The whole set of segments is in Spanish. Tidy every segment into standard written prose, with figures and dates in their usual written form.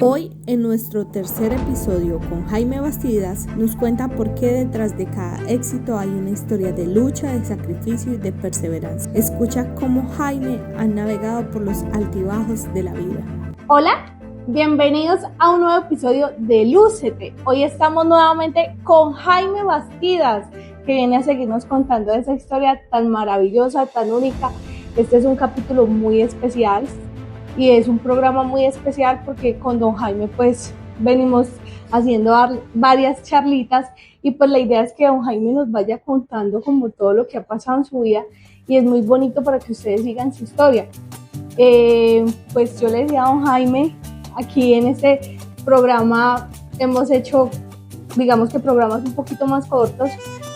Hoy, en nuestro tercer episodio con Jaime Bastidas, nos cuenta por qué detrás de cada éxito hay una historia de lucha, de sacrificio y de perseverancia. Escucha cómo Jaime ha navegado por los altibajos de la vida. Hola, bienvenidos a un nuevo episodio de Lúcete. Hoy estamos nuevamente con Jaime Bastidas, que viene a seguirnos contando esa historia tan maravillosa, tan única. Este es un capítulo muy especial. Y es un programa muy especial porque con don Jaime pues venimos haciendo varias charlitas y pues la idea es que don Jaime nos vaya contando como todo lo que ha pasado en su vida y es muy bonito para que ustedes sigan su historia. Pues yo le decía a don Jaime, aquí en este programa hemos hecho, digamos que programas un poquito más cortos,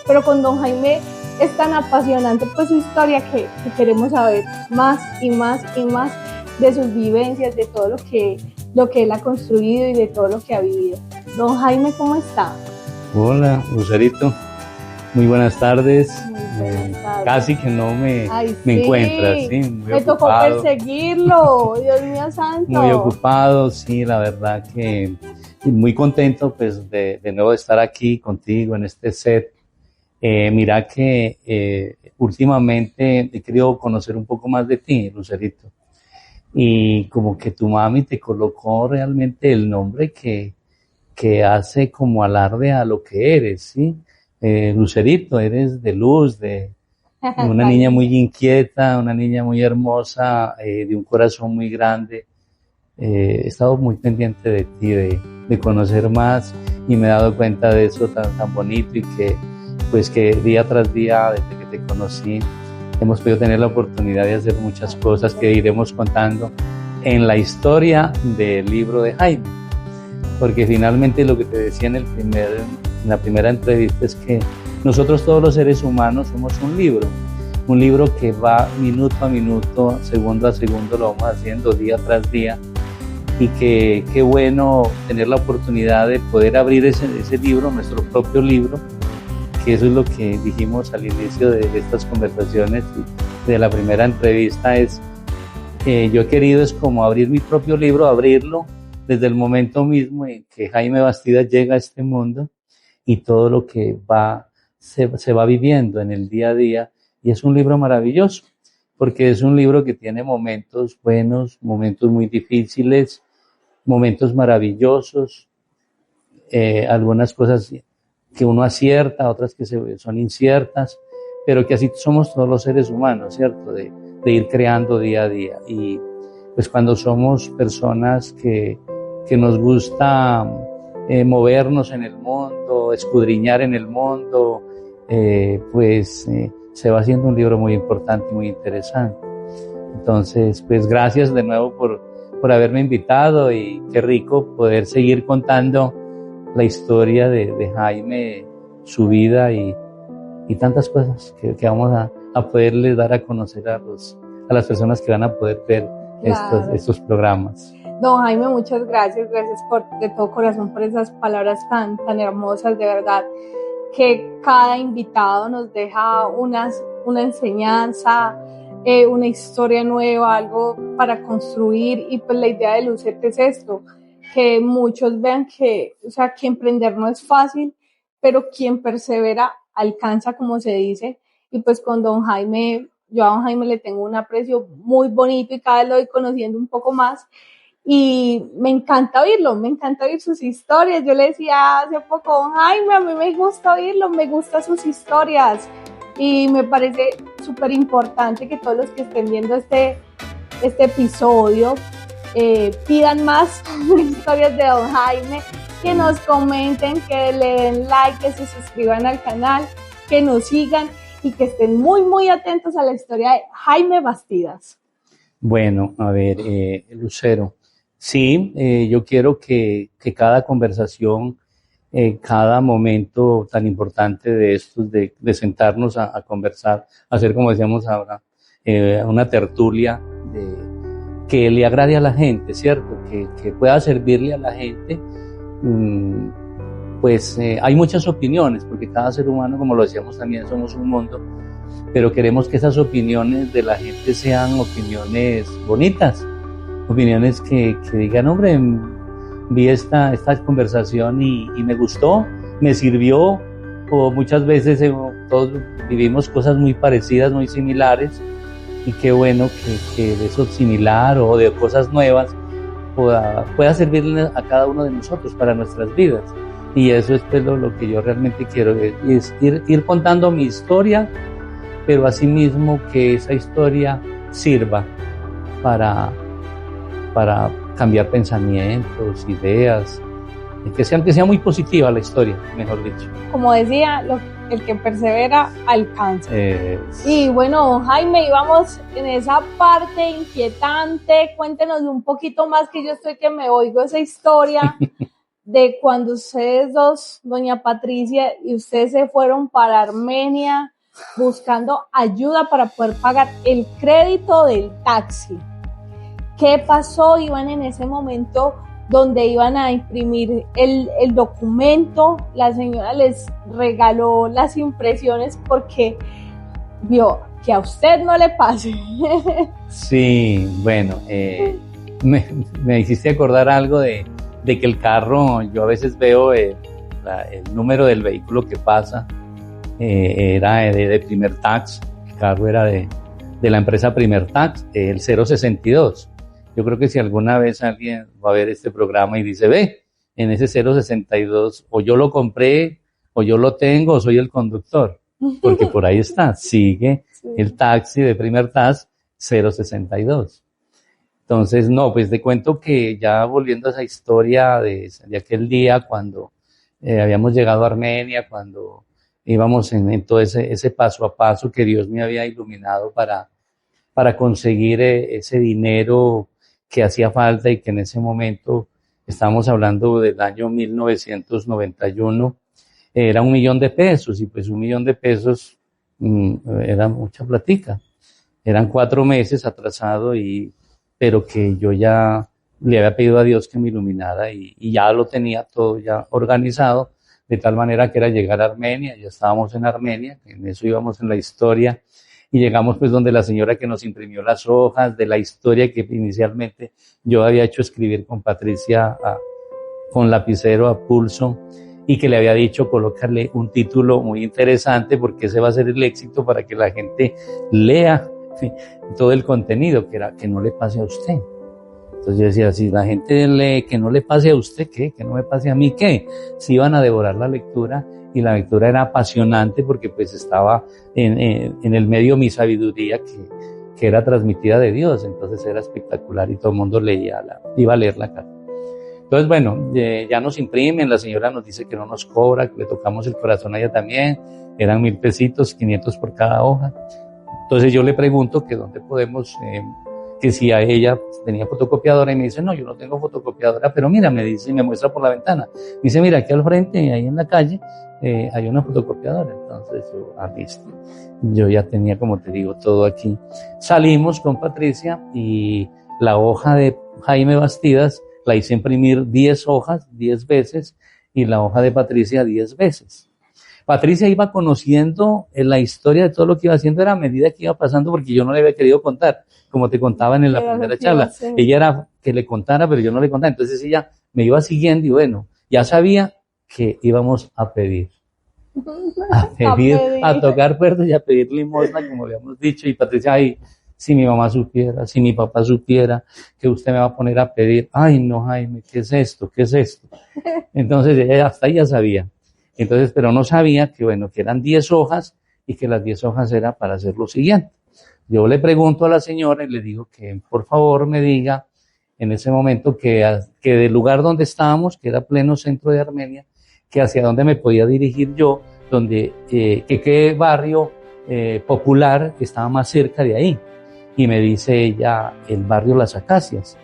pero con don Jaime es tan apasionante pues su historia que queremos saber más y más y más de sus vivencias, de todo lo que él ha construido y de todo lo que ha vivido. Don Jaime, ¿cómo está? Hola, Lucerito. Muy buenas tardes. Muy buenas tardes. Casi que no me encuentras, sí, muy me tocó perseguirlo, Dios mío santo. Muy ocupado, sí, la verdad que muy contento pues de nuevo estar aquí contigo en este set. Mira que últimamente he querido conocer un poco más de ti, Lucerito. Y como que tu mami te colocó realmente el nombre que hace como alarde a lo que eres, ¿sí? Lucerito, eres de luz, de una niña muy inquieta, una niña muy hermosa, de un corazón muy grande. He estado muy pendiente de ti, de conocer más y me he dado cuenta de eso tan bonito y que pues que día tras día, desde que te conocí, hemos podido tener la oportunidad de hacer muchas cosas que iremos contando en la historia del libro de Jaime. Porque finalmente lo que te decía en la primera entrevista es que nosotros todos los seres humanos somos un libro que va minuto a minuto, segundo a segundo, lo vamos haciendo día tras día. Y que qué bueno tener la oportunidad de poder abrir ese libro, nuestro propio libro, que eso es lo que dijimos al inicio de estas conversaciones y de la primera entrevista, es yo he querido es como abrir mi propio libro, abrirlo desde el momento mismo en que Jaime Bastidas llega a este mundo y todo lo que se va viviendo en el día a día, y es un libro maravilloso, porque es un libro que tiene momentos buenos, momentos muy difíciles, momentos maravillosos, algunas cosas que uno acierta, otras que son inciertas, pero que así somos todos los seres humanos, ¿cierto? De ir creando día a día. Y pues cuando somos personas que nos gusta movernos en el mundo, escudriñar en el mundo, se va haciendo un libro muy importante y muy interesante. Entonces, pues gracias de nuevo por haberme invitado y qué rico poder seguir contando la historia de Jaime, su vida y tantas cosas que vamos a poderles dar a conocer a las personas que van a poder ver estos programas. Don Jaime, muchas gracias de todo corazón por esas palabras tan hermosas, de verdad, que cada invitado nos deja una enseñanza, una historia nueva, algo para construir, y pues la idea de Lucete es esto, que muchos vean que emprender no es fácil, pero quien persevera alcanza, como se dice, y pues con don Jaime, yo a don Jaime le tengo un aprecio muy bonito y cada vez lo voy conociendo un poco más y me encanta oír sus historias. Yo le decía hace poco, don Jaime, a mí me gusta oírlo, me gustan sus historias y me parece súper importante que todos los que estén viendo este episodio pidan más historias de don Jaime, que nos comenten, que le den like, que se suscriban al canal, que nos sigan y que estén muy muy atentos a la historia de Jaime Bastidas. Bueno, a ver, Lucero, sí, yo quiero que cada conversación, cada momento tan importante de estos, de sentarnos a conversar, hacer como decíamos ahora, una tertulia que le agrade a la gente, ¿cierto? Que pueda servirle a la gente. Pues hay muchas opiniones, porque cada ser humano, como lo decíamos también, somos un mundo, pero queremos que esas opiniones de la gente sean opiniones bonitas, opiniones que digan, hombre, vi esta conversación y me gustó, me sirvió, o muchas veces todos vivimos cosas muy parecidas, muy similares, y qué bueno que de eso similar o de cosas nuevas pueda servirle a cada uno de nosotros para nuestras vidas. Y eso es pues lo que yo realmente quiero, es ir contando mi historia, pero asimismo que esa historia sirva para cambiar pensamientos, ideas, que sea muy positiva la historia, mejor dicho. Como decía, el que persevera alcanza. Y bueno, Jaime, íbamos en esa parte inquietante. Cuéntenos un poquito más, que yo estoy que me oigo esa historia de cuando ustedes dos, doña Patricia y usted, se fueron para Armenia buscando ayuda para poder pagar el crédito del taxi. ¿Qué pasó? Iban en ese momento donde iban a imprimir el documento. La señora les regaló las impresiones porque vio que a usted no le pase. Sí, bueno, me hiciste acordar algo de que el carro, yo a veces veo el número del vehículo que pasa, era de Primer Tax. El carro era de la empresa Primer Tax, el 062. Yo creo que si alguna vez alguien va a ver este programa y dice, ve, en ese 062, o yo lo compré, o yo lo tengo, o soy el conductor, porque por ahí está, sigue el taxi de Primer Tax 062. Entonces, no, pues te cuento que ya volviendo a esa historia de aquel día cuando habíamos llegado a Armenia, cuando íbamos en todo ese paso a paso que Dios me había iluminado para conseguir ese dinero que hacía falta, y que en ese momento, estamos hablando del año 1991, era $1 millón, y pues $1 millón era mucha platica. Eran 4 meses atrasado, pero que yo ya le había pedido a Dios que me iluminara y ya lo tenía todo ya organizado, de tal manera que era llegar a Armenia. Ya estábamos en Armenia, en eso íbamos en la historia, y llegamos pues donde la señora que nos imprimió las hojas de la historia que inicialmente yo había hecho escribir con Patricia con lapicero a pulso, y que le había dicho colócale un título muy interesante porque ese va a ser el éxito para que la gente lea todo el contenido, que era que no le pase a usted. Entonces yo decía, si la gente lee que no le pase a usted, ¿qué? Que no me pase a mí, ¿qué? Si iban a devorar la lectura, y la lectura era apasionante porque pues estaba en el medio mi sabiduría que era transmitida de Dios. Entonces era espectacular y todo el mundo iba a leer la carta. Entonces bueno, ya nos imprimen, la señora nos dice que no nos cobra, que le tocamos el corazón a ella también, eran 1,000 pesitos, 500 por cada hoja. Entonces yo le pregunto que dónde podemos, que si a ella tenía fotocopiadora, y me dice, no, yo no tengo fotocopiadora, pero mira, me dice, y me muestra por la ventana, me dice, mira, aquí al frente, ahí en la calle, hay una fotocopiadora. Entonces listo, yo ya tenía, como te digo, todo aquí. Salimos con Patricia, y la hoja de Jaime Bastidas la hice imprimir 10 hojas, 10 veces, y la hoja de Patricia 10 veces. Patricia iba conociendo la historia de todo lo que iba haciendo, era a medida que iba pasando, porque yo no le había querido contar, como te contaban en la primera charla. Ella era que le contara, pero yo no le contaba. Entonces ella me iba siguiendo, y bueno, ya sabía que íbamos a pedir, a tocar puertas y a pedir limosna, como habíamos dicho. Y Patricia, ay, si mi mamá supiera, si mi papá supiera que usted me va a poner a pedir, ay no, Jaime, ¿qué es esto? ¿Qué es esto? Entonces ella hasta ella sabía. Entonces, pero no sabía que bueno, que eran 10 hojas, y que las 10 hojas era para hacer lo siguiente. Yo le pregunto a la señora y le digo que por favor me diga en ese momento que del lugar donde estábamos, que era pleno centro de Armenia, que hacia dónde me podía dirigir yo, donde, que qué barrio popular estaba más cerca de ahí. Y me dice ella, el barrio Las Acacias.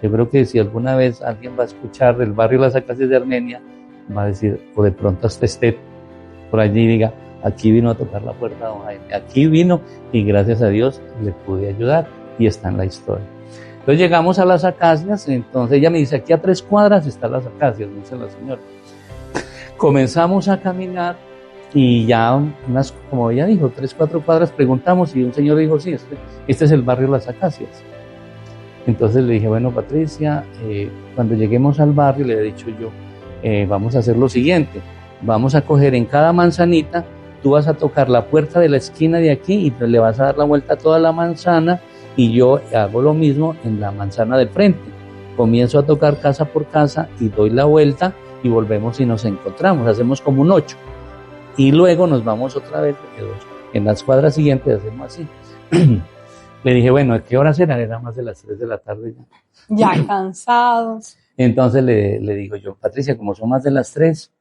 Yo creo que si alguna vez alguien va a escuchar del barrio Las Acacias de Armenia, va a decir, o de pronto hasta esté por allí y diga, aquí vino a tocar la puerta don Jaime, aquí vino, y gracias a Dios le pude ayudar, y está en la historia. Entonces llegamos a Las Acacias. Entonces ella me dice, aquí a 3 cuadras está Las Acacias, dice la señora. Comenzamos a caminar, y ya como ella dijo, 3, 4 cuadras preguntamos, y un señor dijo, sí, este es el barrio Las Acacias. Entonces le dije, bueno, Patricia, cuando lleguemos al barrio, le he dicho yo, vamos a hacer lo siguiente, vamos a coger en cada manzanita, tú vas a tocar la puerta de la esquina de aquí y le vas a dar la vuelta a toda la manzana y yo hago lo mismo en la manzana del frente. Comienzo a tocar casa por casa y doy la vuelta y volvemos y nos encontramos, hacemos como un 8. Y luego nos vamos otra vez, en las cuadras siguientes hacemos así. Le dije, bueno, ¿a qué hora será? Era más de las 3 de la tarde ya. Ya cansados. Entonces le digo yo, Patricia, como son más de las 3,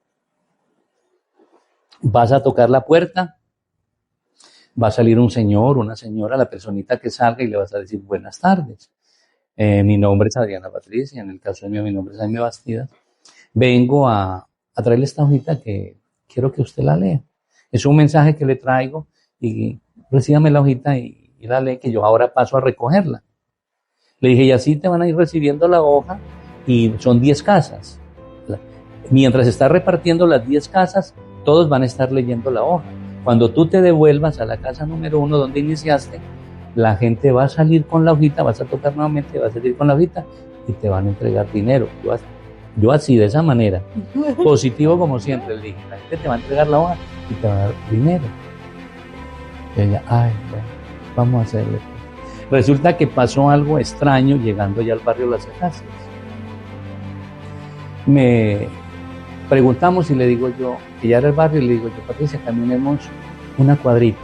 vas a tocar la puerta, va a salir un señor, una señora, la personita que salga y le vas a decir buenas tardes. Mi nombre es Adriana Patricia, en el caso mío mi nombre es Jaime Bastidas. Vengo a traerle esta hojita que quiero que usted la lea. Es un mensaje que le traigo y recíbame la hojita y la lee, que yo ahora paso a recogerla. Le dije, y así te van a ir recibiendo la hoja y son 10 casas. Mientras está repartiendo las 10 casas, todos van a estar leyendo la hoja. Cuando tú te devuelvas a la casa número 1 donde iniciaste, la gente va a salir con la hojita, vas a tocar nuevamente, va a salir con la hojita y te van a entregar dinero. Yo así, de esa manera, positivo como siempre, le dije, la gente te va a entregar la hoja y te va a dar dinero. Y ella, ay, bueno, vamos a hacerlo. Resulta que pasó algo extraño llegando ya al barrio Las Acacias. Me preguntamos y le digo yo, que ya era el barrio, y le digo yo, Patricia, caminemos una cuadrita.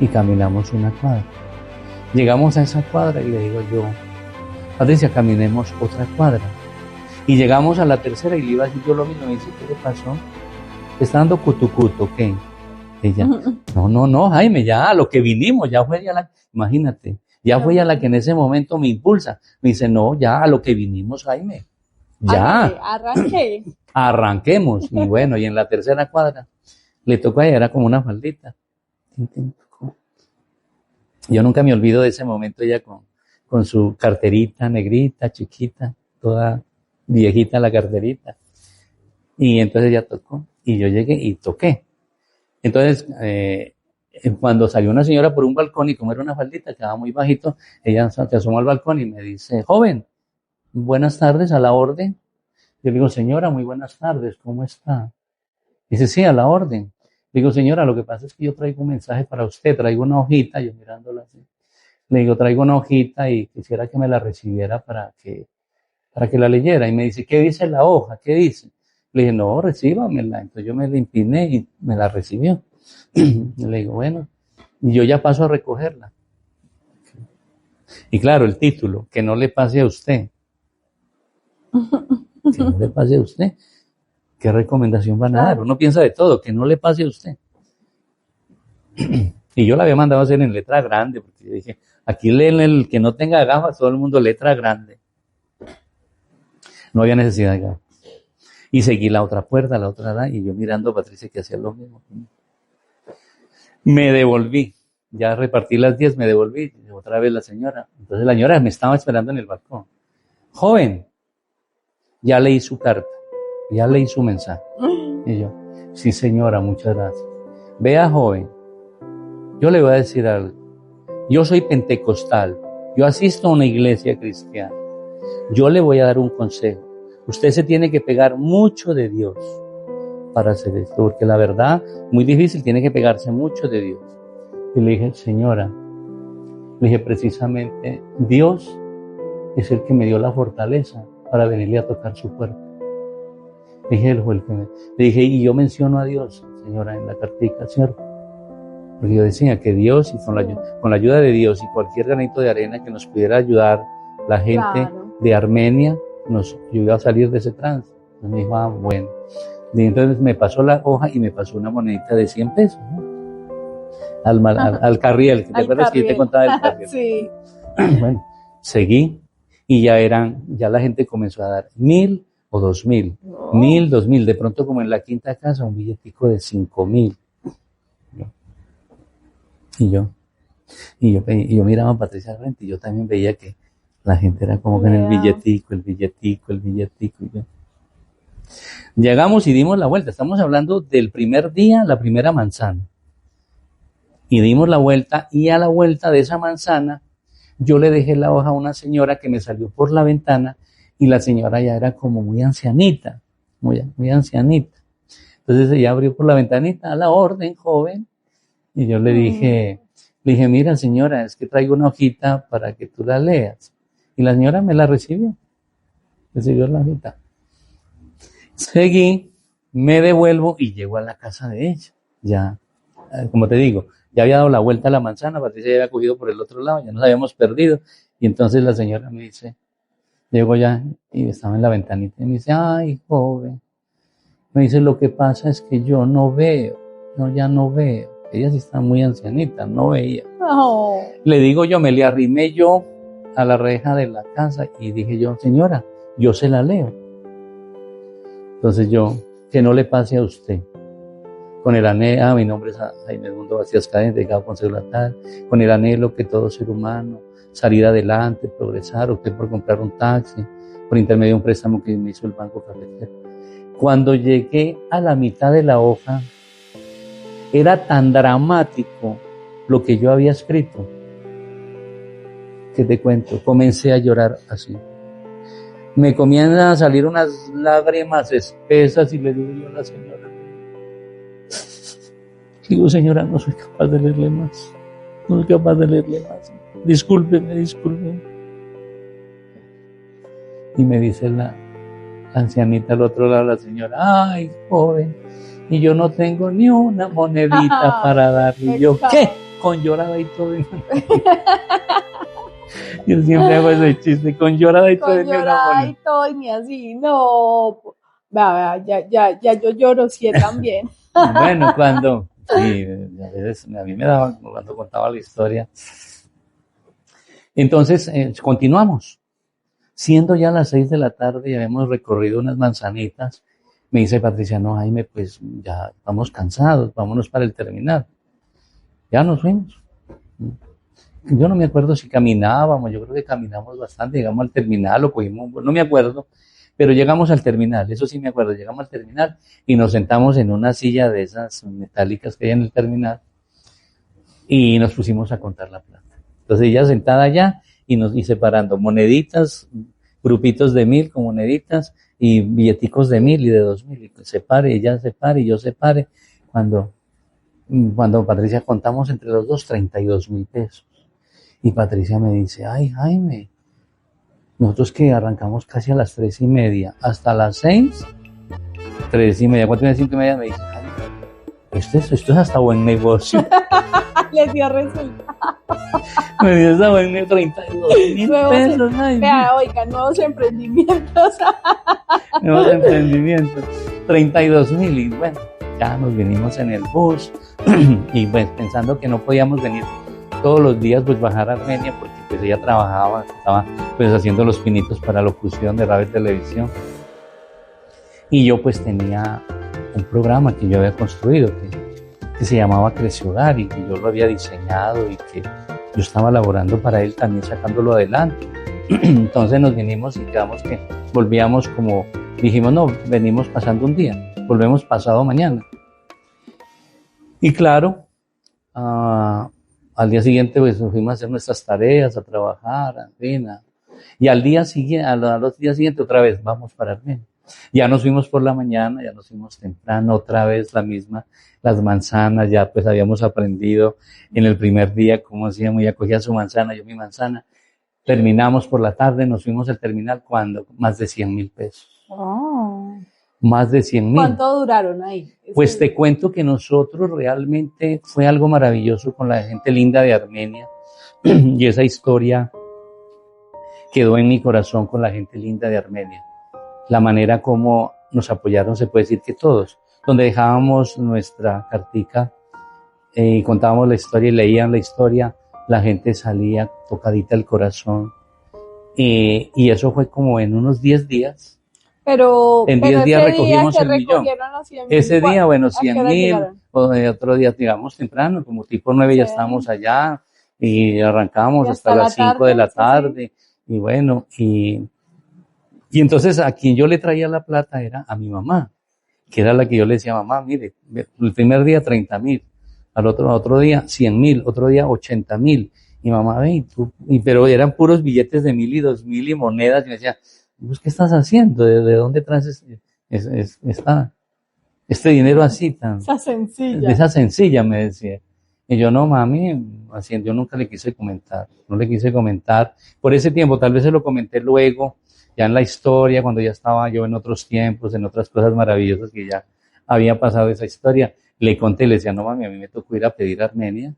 Y caminamos una cuadra. Llegamos a esa cuadra y le digo yo, Patricia, caminemos otra cuadra. Y llegamos a la tercera y le iba a decir yo lo mismo. Me dice, ¿qué le pasó? ¿Está dando cutucuto? ¿Qué? Ella, no, Jaime, ya a lo que vinimos, ya fue ya la, imagínate, ya fue ya la que en ese momento me impulsa. Me dice, no, ya a lo que vinimos, Jaime. Ya. Arranqué. Arranquemos. Y bueno, y en la tercera cuadra le tocó a ella, era como una faldita. Yo nunca me olvido de ese momento, ella con su carterita negrita, chiquita, toda viejita la carterita. Y entonces ella tocó, y yo llegué y toqué. Entonces, cuando salió una señora por un balcón, y como era una faldita, quedaba muy bajito, ella se asomó al balcón y me dice, joven, buenas tardes, a la orden. Yo le digo, señora, muy buenas tardes, ¿cómo está? Dice, sí, a la orden. Le digo, señora, lo que pasa es que yo traigo un mensaje para usted, traigo una hojita, yo mirándola así. Le digo, traigo una hojita y quisiera que me la recibiera para que la leyera. Y me dice, ¿qué dice la hoja? ¿Qué dice? Le dije, no, recíbamela. Entonces yo me la empiné y me la recibió. Le digo, bueno, y yo ya paso a recogerla. Y claro, el título, que no le pase a usted. Que no le pase a usted. ¿Qué recomendación van a dar? Uno piensa de todo, que no le pase a usted. Y yo la había mandado a hacer en letra grande, porque dije, aquí leen el que no tenga gafas, todo el mundo letra grande. No había necesidad de gafas. Y seguí la otra puerta, la otra, y yo mirando a Patricia que hacía lo mismo. Me devolví, ya repartí las 10, me devolví, y otra vez la señora. Entonces la señora me estaba esperando en el balcón. Joven, ya leí su carta, ya leí su mensaje. Y yo, sí señora, muchas gracias. Vea, joven, yo le voy a decir algo. Yo soy pentecostal, yo asisto a una iglesia cristiana. Yo le voy a dar un consejo. Usted se tiene que pegar mucho de Dios para hacer esto, porque la verdad, muy difícil, tiene que pegarse mucho de Dios. Y le dije, señora, le dije, precisamente, Dios es el que me dio la fortaleza para venirle a tocar su puerta. Le dije, él fue el que le dije, y yo menciono a Dios, señora, en la cartica, ¿cierto? Porque yo decía que Dios, y con la ayuda de Dios y cualquier granito de arena que nos pudiera ayudar, la gente de Armenia nos ayudó a salir de ese trance. Entonces me dijo, bueno. Y entonces me pasó la hoja y me pasó una monedita de 100 pesos, ¿no? Al carriel, ¿te acuerdas que yo te contaba del carriel? Sí. Bueno, seguí y ya la gente comenzó a dar 1,000 o 2,000. 1,000, 2,000. De pronto, como en la quinta casa, un billetico de 5,000. Y yo miraba a Patricia al frente y yo también veía que la gente era como que en el billetico. Y yo. Llegamos y dimos la vuelta. Estamos hablando del primer día, la primera manzana. Y dimos la vuelta, y a la vuelta de esa manzana yo le dejé la hoja a una señora que me salió por la ventana y la señora ya era como muy ancianita, muy ancianita. Entonces ella abrió por la ventanita, a la orden, joven, y yo le dije, mira señora, es que traigo una hojita para que tú la leas. Y la señora me la recibió la hojita. Seguí, me devuelvo y llego a la casa de ella. Ya, como te digo, ya había dado la vuelta a la manzana, Patricia ya había cogido por el otro lado, ya nos habíamos perdido. Y entonces la señora me dice, llego ya y estaba en la ventanita y me dice, ay, joven. Me dice, lo que pasa es que yo no veo, ya no veo. Ella sí está muy ancianita, no veía. Oh. Le digo yo, me le arrimé yo a la reja de la casa y dije yo, señora, yo se la leo. Entonces yo, que no le pase a usted. Con el anhelo, mi nombre es Jaime Edmundo Vacías Cadena, delegado Consejo Latal, con el anhelo que todo ser humano salir adelante, progresar, opté por comprar un taxi, por intermedio de un préstamo que me hizo el Banco Cafetero. Cuando llegué a la mitad de la hoja, era tan dramático lo que yo había escrito, que te cuento, comencé a llorar así. Me comienzan a salir unas lágrimas espesas y le digo yo a la señora, digo, señora, no soy capaz de leerle más, no soy capaz de leerle más, discúlpeme. Y me dice la ancianita al otro lado, la señora, ay, joven, y yo no tengo ni una monedita para darle. Y yo, ¿qué? Con llorada y todo. Yo siempre hago ese chiste, con llorada y todo. Con llorada y todo, y ni así, no. Vea, ya yo lloro, sí, también. Bueno, sí, a veces a mí me daba cuando contaba la historia. Entonces, continuamos. Siendo ya las 6 de la tarde y habíamos recorrido unas manzanitas, me dice Patricia, no, Jaime, pues ya estamos cansados, vámonos para el terminal. Ya nos fuimos. Yo no me acuerdo si caminábamos, yo creo que caminamos bastante, llegamos al terminal o cogimos, no me acuerdo, pero llegamos al terminal, eso sí me acuerdo, llegamos al terminal y nos sentamos en una silla de esas metálicas que hay en el terminal y nos pusimos a contar la plata. Entonces ella sentada allá y separando moneditas, grupitos de 1,000 con moneditas y billeticos de 1,000 y de 2,000, y ella separe y yo separe. Cuando Patricia contamos entre los dos 32,000 pesos. Y Patricia me dice, ay, Jaime, nosotros que arrancamos casi a las 3:30, hasta las 6, 3:30, 4:30, 5:30, me dice, Jaime, esto es hasta buen negocio. Le dio resultado. Me dio esa buena 32,000 pesos. Vea, oiga, nuevos emprendimientos. 32,000 y bueno, ya nos vinimos en el bus y pues pensando que no podíamos venir todos los días, pues bajar a Armenia porque pues ella trabajaba, estaba pues haciendo los pinitos para locución de radio y televisión y yo pues tenía un programa que yo había construido que se llamaba Crece Hogar y que yo lo había diseñado y que yo estaba laborando para él también sacándolo adelante. Entonces nos vinimos y quedamos que volvíamos como, dijimos no, venimos pasando un día, volvemos pasado mañana. Y claro, al día siguiente pues nos fuimos a hacer nuestras tareas, a trabajar, a Armenia. Y al día siguiente, a los días siguientes otra vez, vamos para Armenia. Ya nos fuimos por la mañana, ya nos fuimos temprano, otra vez la misma, las manzanas, ya pues habíamos aprendido en el primer día cómo hacíamos, ella cogía su manzana, yo mi manzana. Terminamos por la tarde, nos fuimos al terminal cuando más de 100,000 pesos. Oh. Más de 100,000. ¿Cuánto duraron ahí? Pues te cuento que nosotros realmente fue algo maravilloso con la gente linda de Armenia y esa historia quedó en mi corazón con la gente linda de Armenia. La manera como nos apoyaron, se puede decir que todos, donde dejábamos nuestra cartica y contábamos la historia y leían la historia, la gente salía tocadita el corazón y eso fue como en unos 10 días. Pero en 10 días recogimos el millón. Ese día, bueno, 100,000, otro día llegamos temprano, como tipo 9 ya estábamos allá y arrancábamos hasta las 5 de la tarde y bueno, y entonces a quien yo le traía la plata era a mi mamá, que era la que yo le decía, mamá, mire, el primer día 30,000, al otro día 100,000, otro día 80,000, Y mamá, ve, pero eran puros billetes de 1.000 y 2.000 y monedas. Y me decía, pues, ¿qué estás haciendo? ¿De dónde traes este dinero así tan, Esa sencilla. de esa sencilla? Me decía. Y yo, no, mami, así, yo nunca le quise comentar, no le quise comentar. Por ese tiempo, tal vez se lo comenté luego, ya en la historia, cuando ya estaba yo en otros tiempos, en otras cosas maravillosas que ya había pasado esa historia. Le conté, le decía, no, mami, a mí me tocó ir a pedir a Armenia,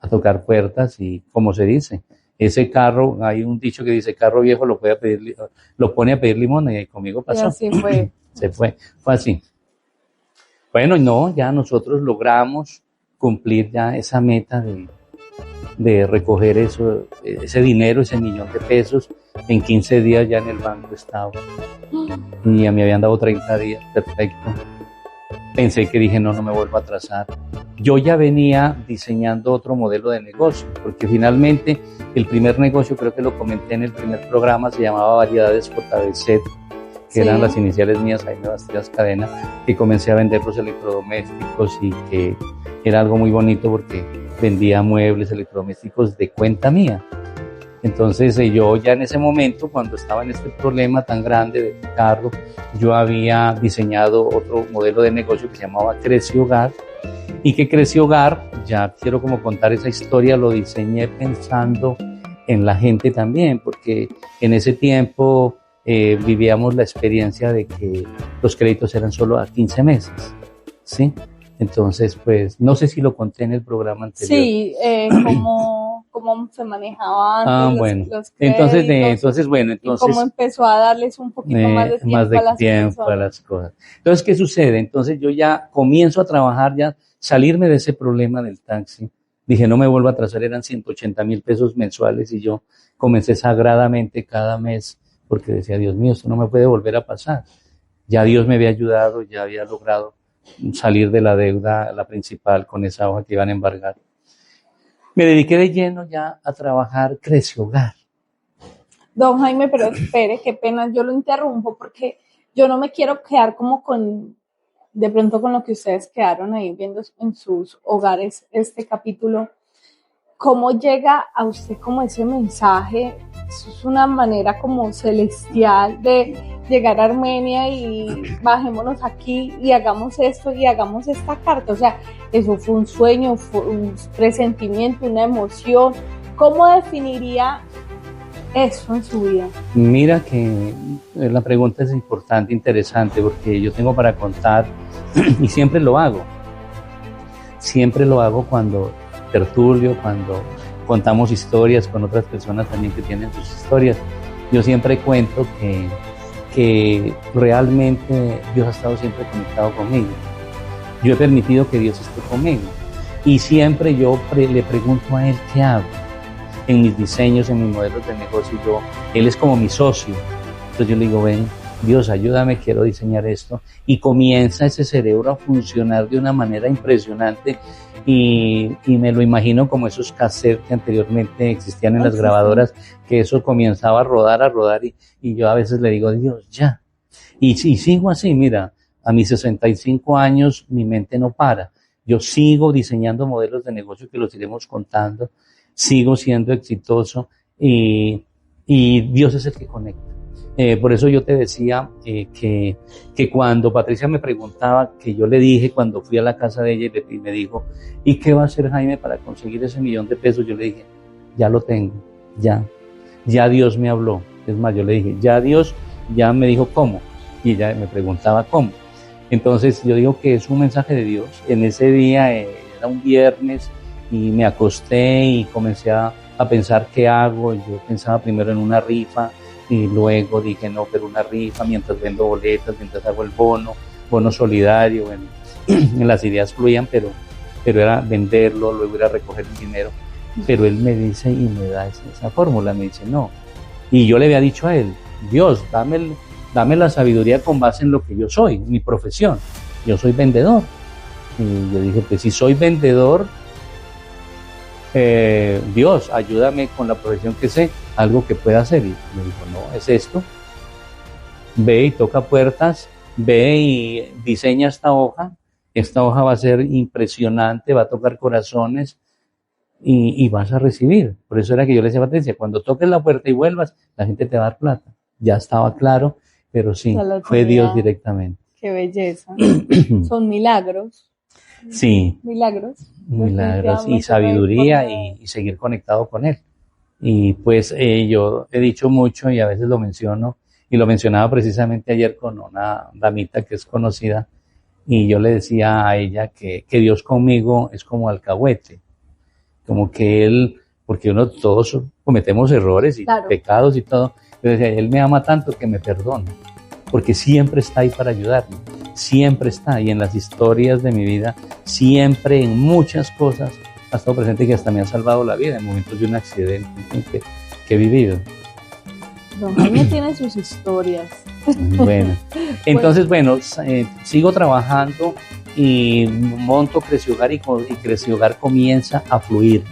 a tocar puertas y, como se dice, ese carro, hay un dicho que dice, carro viejo lo pone a pedir limón, y conmigo pasó. Y así fue. Se fue así. Bueno, no, ya nosotros logramos cumplir ya esa meta de recoger ese dinero, ese 1.000.000 de pesos. En 15 días ya en el banco estaba. Y a mí habían dado 30 días, perfecto. Pensé que dije, no me vuelvo a atrasar. Yo ya venía diseñando otro modelo de negocio, porque finalmente el primer negocio, creo que lo comenté en el primer programa, se llamaba Variedades JBZ, que eran las iniciales mías, Jaime Bastidas Cadena, que comencé a vender los electrodomésticos y que era algo muy bonito porque vendía muebles, electrodomésticos de cuenta mía. Entonces yo ya en ese momento, cuando estaba en este problema tan grande de carro, yo había diseñado otro modelo de negocio que se llamaba Crece Hogar, y que Crece Hogar, ya quiero como contar esa historia, lo diseñé pensando en la gente también, porque en ese tiempo vivíamos la experiencia de que los créditos eran solo a 15 meses, ¿sí? Entonces, pues, no sé si lo conté en el programa anterior. Sí, cómo se manejaba antes bueno. los créditos. Entonces, y cómo empezó a darles un poquito más de tiempo a las cosas. Entonces, ¿qué sucede? Entonces, yo ya comienzo a trabajar, ya salirme de ese problema del taxi. Dije, no me vuelvo a atrasar, eran 180.000 pesos mensuales y yo comencé sagradamente cada mes porque decía, Dios mío, esto no me puede volver a pasar. Ya Dios me había ayudado, ya había logrado salir de la deuda, la principal, con esa hoja que iban a embargar. Me dediqué de lleno ya a trabajar Crece Hogar. Don Jaime, pero espere, qué pena, yo lo interrumpo porque yo no me quiero quedar como de pronto con lo que ustedes quedaron ahí viendo en sus hogares este capítulo. ¿Cómo llega a usted como ese mensaje? Eso es una manera como celestial de llegar a Armenia y bajémonos aquí y hagamos esto y hagamos esta carta. O sea, eso fue un sueño, fue un presentimiento, una emoción. ¿Cómo definiría eso en su vida? Mira que la pregunta es importante, interesante, porque yo tengo para contar y siempre lo hago. Siempre lo hago cuando tertulio, cuando contamos historias con otras personas también que tienen sus historias. Yo siempre cuento que realmente Dios ha estado siempre conectado conmigo. Yo he permitido que Dios esté conmigo. Y siempre yo le pregunto a Él qué hago. En mis diseños, en mis modelos de negocio, Él es como mi socio. Entonces yo le digo, ven, Dios, ayúdame, quiero diseñar esto. Y comienza ese cerebro a funcionar de una manera impresionante. Y me lo imagino como esos cassettes que anteriormente existían en las grabadoras, que eso comenzaba a rodar, y yo a veces le digo, Dios, ya. Y sigo así, mira, a mis 65 años mi mente no para. Yo sigo diseñando modelos de negocio que los iremos contando, sigo siendo exitoso y Dios es el que conecta. Por eso yo te decía que cuando Patricia me preguntaba, que yo le dije cuando fui a la casa de ella y me dijo, ¿y qué va a hacer Jaime para conseguir ese 1.000.000 de pesos? Yo le dije, ya lo tengo, ya Dios me habló. Es más, yo le dije, ya Dios ya me dijo cómo, y ella me preguntaba cómo. Entonces yo digo que es un mensaje de Dios. En ese día era un viernes y me acosté y comencé a pensar qué hago. Yo pensaba primero en una rifa, y luego dije, no, pero una rifa mientras vendo boletas, mientras hago el bono solidario, en las ideas fluían, pero era venderlo, luego ir a recoger el dinero. Pero él me dice y me da esa fórmula, me dice, no. Y yo le había dicho a él, Dios, dame la sabiduría con base en lo que yo soy, mi profesión. Yo soy vendedor. Y yo dije, pues si soy vendedor, Dios, ayúdame con la profesión que sé, algo que pueda hacer. Y me dijo, no, es esto. Ve y toca puertas, ve y diseña esta hoja va a ser impresionante, va a tocar corazones, y vas a recibir. Por eso era que yo le decía a Patricia, cuando toques la puerta y vuelvas, la gente te va a dar plata. Ya estaba claro, pero sí, fue Dios directamente. Qué belleza. Son milagros. Sí. Milagros y sabiduría y seguir conectado con Él. Y pues yo he dicho mucho y a veces lo menciono, y lo mencionaba precisamente ayer con una damita que es conocida, y yo le decía a ella que Dios conmigo es como alcahuete, como que Él, porque todos cometemos errores y pecados y todo, pero decía, Él me ama tanto que me perdona, porque siempre está ahí para ayudarme, siempre está, y en las historias de mi vida, siempre en muchas cosas, ha estado presente, que hasta me ha salvado la vida en momentos de un accidente que he vivido. Don Jaime tiene sus historias. Bueno, entonces, sigo trabajando y monto Creció Hogar y Creció Hogar comienza a fluir.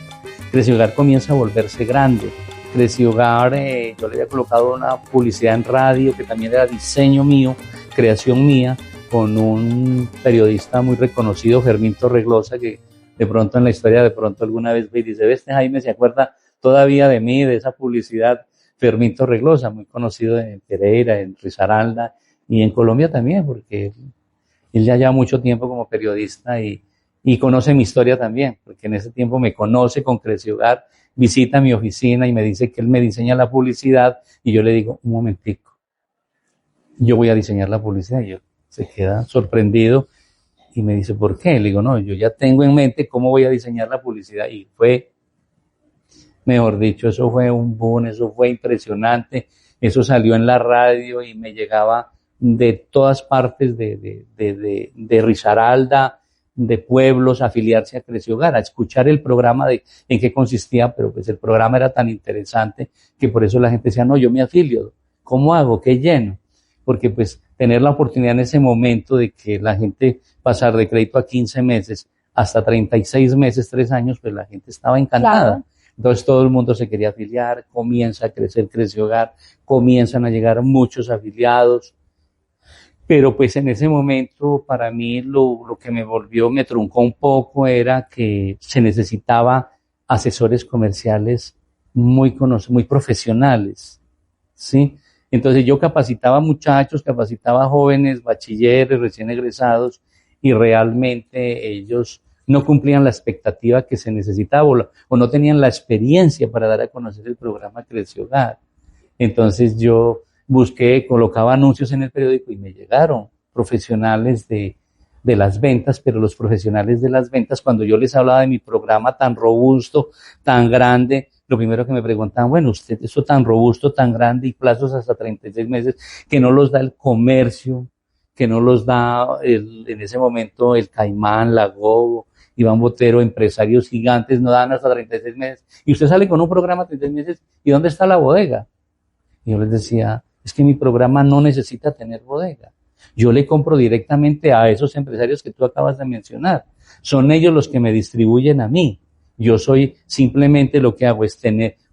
Creció Hogar comienza a volverse grande. Creció Hogar, yo le había colocado una publicidad en radio que también era diseño mío, creación mía, con un periodista muy reconocido, Fermín Torreglosa, que de pronto en la historia, de pronto alguna vez ve y dice, este Jaime se acuerda todavía de mí, de esa publicidad. Fermín Torreglosa, muy conocido en Pereira, en Risaralda y en Colombia también, porque él ya lleva mucho tiempo como periodista y conoce mi historia también, porque en ese tiempo me conoce con Creció Hogar, visita mi oficina y me dice que él me diseña la publicidad, y yo le digo, un momentico, yo voy a diseñar la publicidad, y yo se queda sorprendido y me dice, ¿por qué? Le digo, no, yo ya tengo en mente cómo voy a diseñar la publicidad, y fue, mejor dicho, eso fue un boom, eso fue impresionante, eso salió en la radio y me llegaba de todas partes de Risaralda, de pueblos, a afiliarse a Creció Hogar, a escuchar el programa en qué consistía, pero pues el programa era tan interesante que por eso la gente decía, no, yo me afilio, ¿cómo hago? ¿Qué lleno? Porque pues tener la oportunidad en ese momento de que la gente pasar de crédito a 15 meses hasta 36 meses, 3 años, pues la gente estaba encantada. Claro. Entonces todo el mundo se quería afiliar, comienza a crecer Creció Hogar, comienzan a llegar muchos afiliados, pero pues en ese momento para mí lo que me truncó un poco era que se necesitaba asesores comerciales muy profesionales, ¿sí? Entonces yo capacitaba muchachos, capacitaba jóvenes, bachilleres, recién egresados, y realmente ellos no cumplían la expectativa que se necesitaba o no tenían la experiencia para dar a conocer el programa Creció Hogar. Entonces yo colocaba anuncios en el periódico y me llegaron profesionales de las ventas, pero los profesionales de las ventas, cuando yo les hablaba de mi programa tan robusto, tan grande, lo primero que me preguntaban, bueno, usted eso tan robusto, tan grande y plazos hasta 36 meses, que no los da el comercio, que no los da en ese momento el Caimán, la Gogo, Iván Botero, empresarios gigantes, no dan hasta 36 meses. Y usted sale con un programa de 36 meses, ¿y dónde está la bodega? Y yo les decía, es que mi programa no necesita tener bodega. Yo le compro directamente a esos empresarios que tú acabas de mencionar. Son ellos los que me distribuyen a mí. Yo soy simplemente, lo que hago es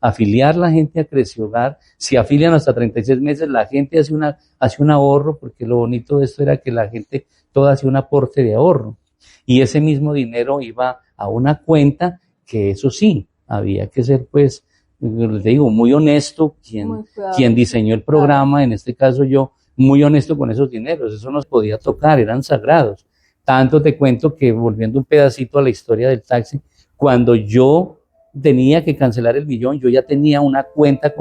afiliar la gente a Creció Hogar. Si afilian hasta 36 meses, la gente hace un ahorro, porque lo bonito de esto era que la gente toda hacía un aporte de ahorro. Y ese mismo dinero iba a una cuenta que, eso sí, había que ser, pues, les digo, muy honesto quien diseñó el programa, en este caso yo, muy honesto con esos dineros, eso no se podía tocar, eran sagrados. Tanto te cuento que, volviendo un pedacito a la historia del taxi, cuando yo tenía que cancelar el millón, yo ya tenía una cuenta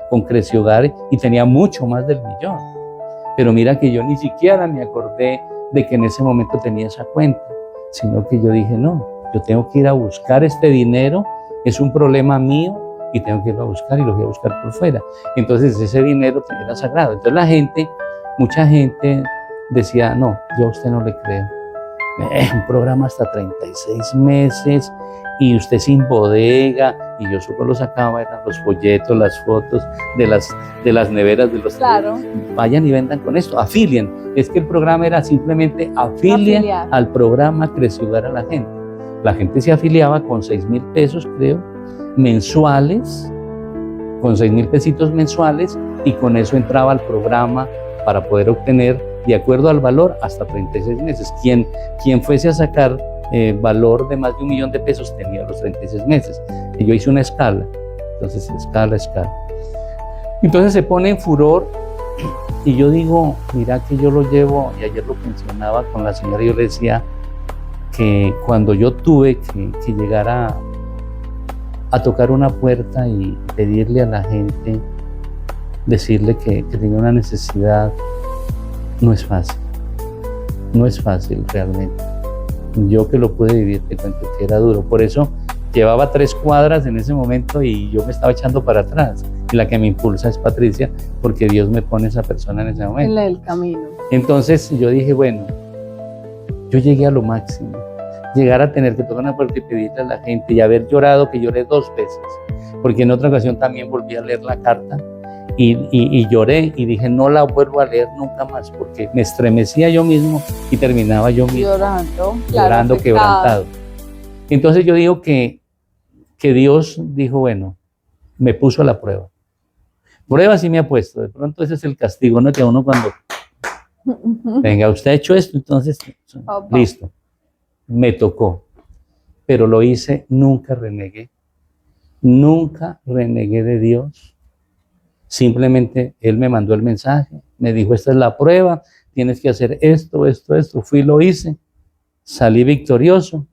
con Creció Hogar y tenía mucho más del millón. Pero mira que yo ni siquiera me acordé de que en ese momento tenía esa cuenta, sino que yo dije, no, yo tengo que ir a buscar este dinero, es un problema mío, y tengo que irlo a buscar, y lo voy a buscar por fuera. Entonces ese dinero era sagrado. Entonces mucha gente decía, no, yo a usted no le creo. Un programa hasta 36 meses, y usted sin bodega, y yo solo lo sacaba, eran los folletos, las fotos de las neveras de los... Claro. Vayan y vendan con esto, afilien. Es que el programa era simplemente afilien al programa Creció Hogar a la gente. La gente se afiliaba con 6,000 pesos, creo, mensuales, con 6,000 pesitos mensuales, y con eso entraba al programa para poder obtener, de acuerdo al valor, hasta 36 meses. Quien fuese a sacar valor de más de $1.000.000 tenía a los 36 meses. Y yo hice una escala, entonces escala. Entonces se pone en furor y yo digo, mira que yo lo llevo, y ayer lo mencionaba con la señora, yo le decía que cuando yo tuve que llegar a tocar una puerta y pedirle a la gente, decirle que tenía una necesidad, no es fácil realmente. Yo que lo pude vivir, te cuento que era duro. Por eso llevaba 3 cuadras en ese momento y yo me estaba echando para atrás. Y la que me impulsa es Patricia, porque Dios me pone esa persona en ese momento. En el camino. Entonces yo dije, bueno, yo llegué a lo máximo. Llegar a tener que tocar una puerta y pedirle a la gente y haber llorado, que lloré 2 veces. Porque en otra ocasión también volví a leer la carta y lloré y dije, no la vuelvo a leer nunca más, porque me estremecía yo mismo y terminaba yo mismo llorando quebrantado. Entonces yo digo que Dios dijo, bueno, me puso a la prueba. Prueba sí me ha puesto, de pronto ese es el castigo, ¿no? Que uno cuando, venga, usted ha hecho esto, entonces, listo, me tocó, pero lo hice, nunca renegué de Dios. Simplemente Él me mandó el mensaje, me dijo, esta es la prueba, tienes que hacer esto, fui y lo hice, salí victorioso,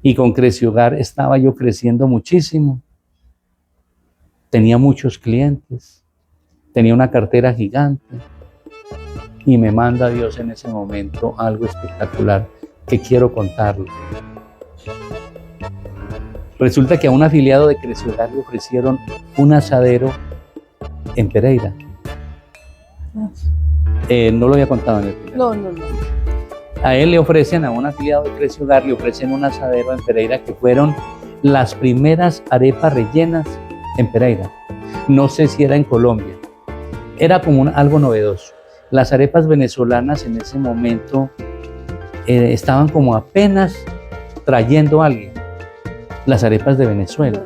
y con Cresiogar estaba yo creciendo muchísimo, tenía muchos clientes, tenía una cartera gigante, y me manda Dios en ese momento algo espectacular que quiero contarle. Resulta que a un afiliado de Cresiogar le ofrecieron un asadero en Pereira. No lo había contado en el primer. No. A él le ofrecen, a un afiliado de Cresiogar, le ofrecen un asadero en Pereira que fueron las primeras arepas rellenas en Pereira. No sé si era en Colombia. Era como algo novedoso. Las arepas venezolanas en ese momento estaban como apenas trayendo a alguien. Las arepas de Venezuela.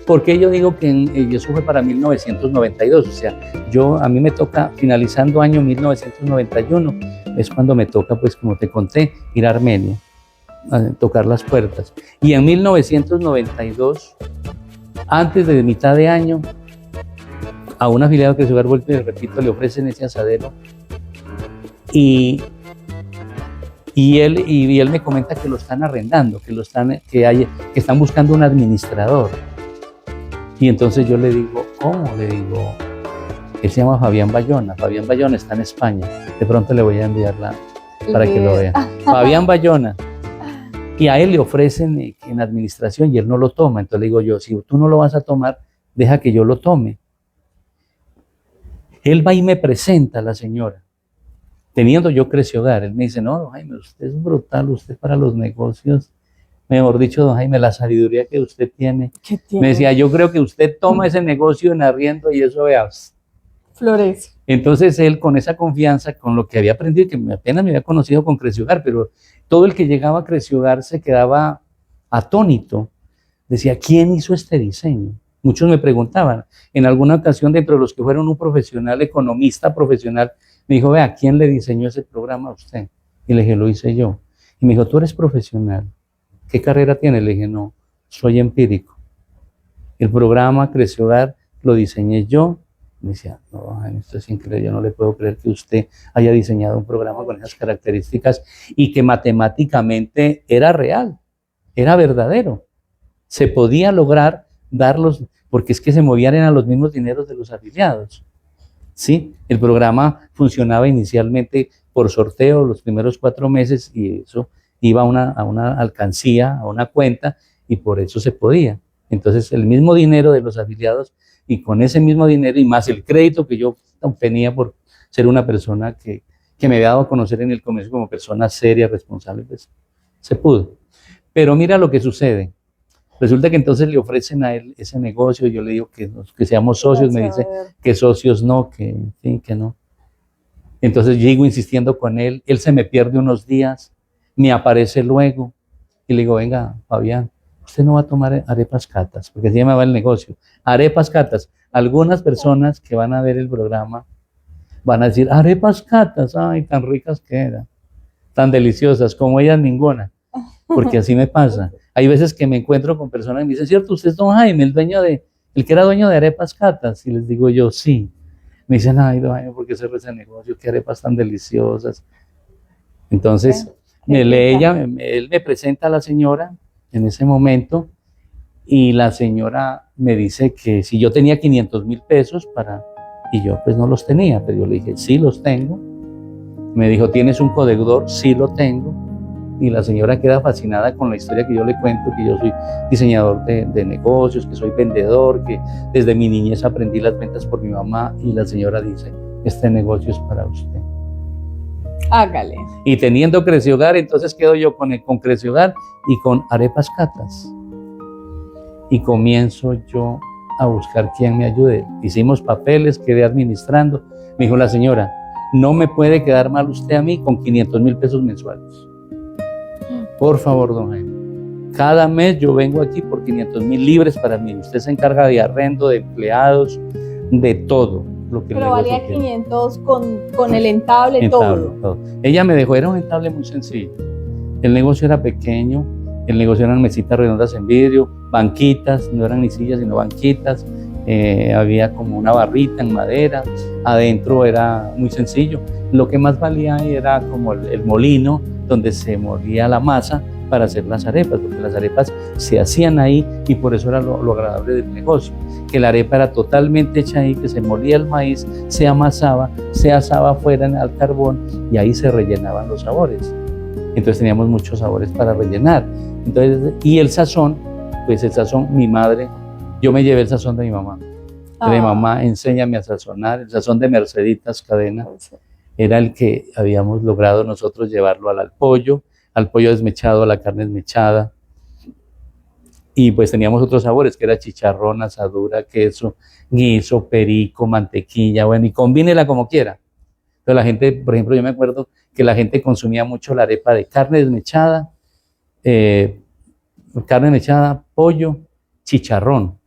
Porque yo digo que eso fue para 1992, o sea, a mí me toca, finalizando año 1991, es cuando me toca, pues como te conté, ir a Armenia, a tocar las puertas. Y en 1992, antes de mitad de año, a un afiliado que Cresiogar, vuelto y repito, le ofrecen ese asadero, y él me comenta que lo están arrendando, que están buscando un administrador. Y entonces yo le digo, ¿cómo? Le digo, él se llama Fabián Bayona. Fabián Bayona está en España. De pronto le voy a enviarla para que lo vea. Fabián Bayona. Y a él le ofrecen en administración y él no lo toma. Entonces le digo yo, si tú no lo vas a tomar, deja que yo lo tome. Él va y me presenta a la señora, teniendo yo Cresiogar. Él me dice, no, don Jaime, usted es brutal, usted para los negocios. Mejor dicho, don Jaime, la sabiduría que usted tiene. Me decía, yo creo que usted toma ese negocio en arriendo y eso, vea, florece. Entonces él, con esa confianza, con lo que había aprendido, que apenas me había conocido con Cresiogar, pero todo el que llegaba a Cresiogar se quedaba atónito. Decía, ¿quién hizo este diseño? Muchos me preguntaban. En alguna ocasión, dentro de los que fueron un profesional, economista profesional, me dijo, vea, ¿quién le diseñó ese programa a usted? Y le dije, lo hice yo. Y me dijo, tú eres profesional. ¿Qué carrera tiene? Le dije, no, soy empírico. El programa Cresiogar lo diseñé yo. Me decía, no, esto es increíble, yo no le puedo creer que usted haya diseñado un programa con esas características y que matemáticamente era real, era verdadero. Se podía lograr darlos, porque es que se movían a los mismos dineros de los afiliados. ¿Sí? El programa funcionaba inicialmente por sorteo los primeros 4 meses y eso iba a una alcancía, a una cuenta, y por eso se podía. Entonces el mismo dinero de los afiliados, y con ese mismo dinero y más el crédito que yo tenía por ser una persona que me había dado a conocer en el comercio como persona seria, responsable, pues se pudo. Pero mira lo que sucede. Resulta que entonces le ofrecen a él ese negocio, y yo le digo que seamos socios, me dice que socios no, que no. Entonces llego insistiendo con él, él se me pierde unos días, me aparece luego, y le digo, venga, Fabián, usted no va a tomar arepas catas, porque así llamaba el negocio, arepas catas. Algunas personas que van a ver el programa van a decir, arepas catas, ay, tan ricas que eran. tan deliciosas, como ellas ninguna, porque así me pasa. Hay veces que me encuentro con personas y me dicen, ¿cierto? ¿Usted es don Jaime, el que era dueño de Arepas Catas? Y les digo yo, sí. Me dicen, ay, don Jaime, ¿por qué cerró ese negocio? ¿Qué arepas tan deliciosas? Entonces, él me presenta a la señora en ese momento y la señora me dice que si yo tenía 500,000 pesos y yo pues no los tenía, pero yo le dije, sí los tengo. Me dijo, ¿tienes un codeudor? Sí lo tengo. Y la señora queda fascinada con la historia que yo le cuento, que yo soy diseñador de negocios, que soy vendedor, que desde mi niñez aprendí las ventas por mi mamá. Y la señora dice, este negocio es para usted. Hágale. Y teniendo Creciogar, entonces quedo yo con Creciogar y con Arepas Catas. Y comienzo yo a buscar quién me ayude. Hicimos papeles, quedé administrando. Me dijo la señora, no me puede quedar mal usted a mí con 500,000 pesos mensuales. Por favor, don Jaime. Cada mes yo vengo aquí por 500,000 libres para mí. Usted se encarga de arrendo, de empleados, de todo. Pero valía 500 con el entable, todo. Ella me dejó, era un entable muy sencillo. El negocio era pequeño, el negocio eran mesitas redondas en vidrio, banquitas, no eran ni sillas sino banquitas, había como una barrita en madera, adentro era muy sencillo. Lo que más valía ahí era como el molino donde se molía la masa para hacer las arepas, porque las arepas se hacían ahí y por eso era lo agradable del negocio, que la arepa era totalmente hecha ahí, que se molía el maíz, se amasaba, se asaba afuera al carbón y ahí se rellenaban los sabores. Entonces teníamos muchos sabores para rellenar. Entonces, y el sazón, pues el sazón, mi madre, yo me llevé el sazón de mi mamá. De mamá, enséñame a sazonar, el sazón de Merceditas Cadena. Era el que habíamos logrado nosotros llevarlo al pollo desmechado, a la carne desmechada. Y pues teníamos otros sabores, que era chicharrón, asadura, queso, guiso, perico, mantequilla, bueno, y combínela como quiera. Entonces la gente, por ejemplo, yo me acuerdo que la gente consumía mucho la arepa de carne desmechada, pollo, chicharrón.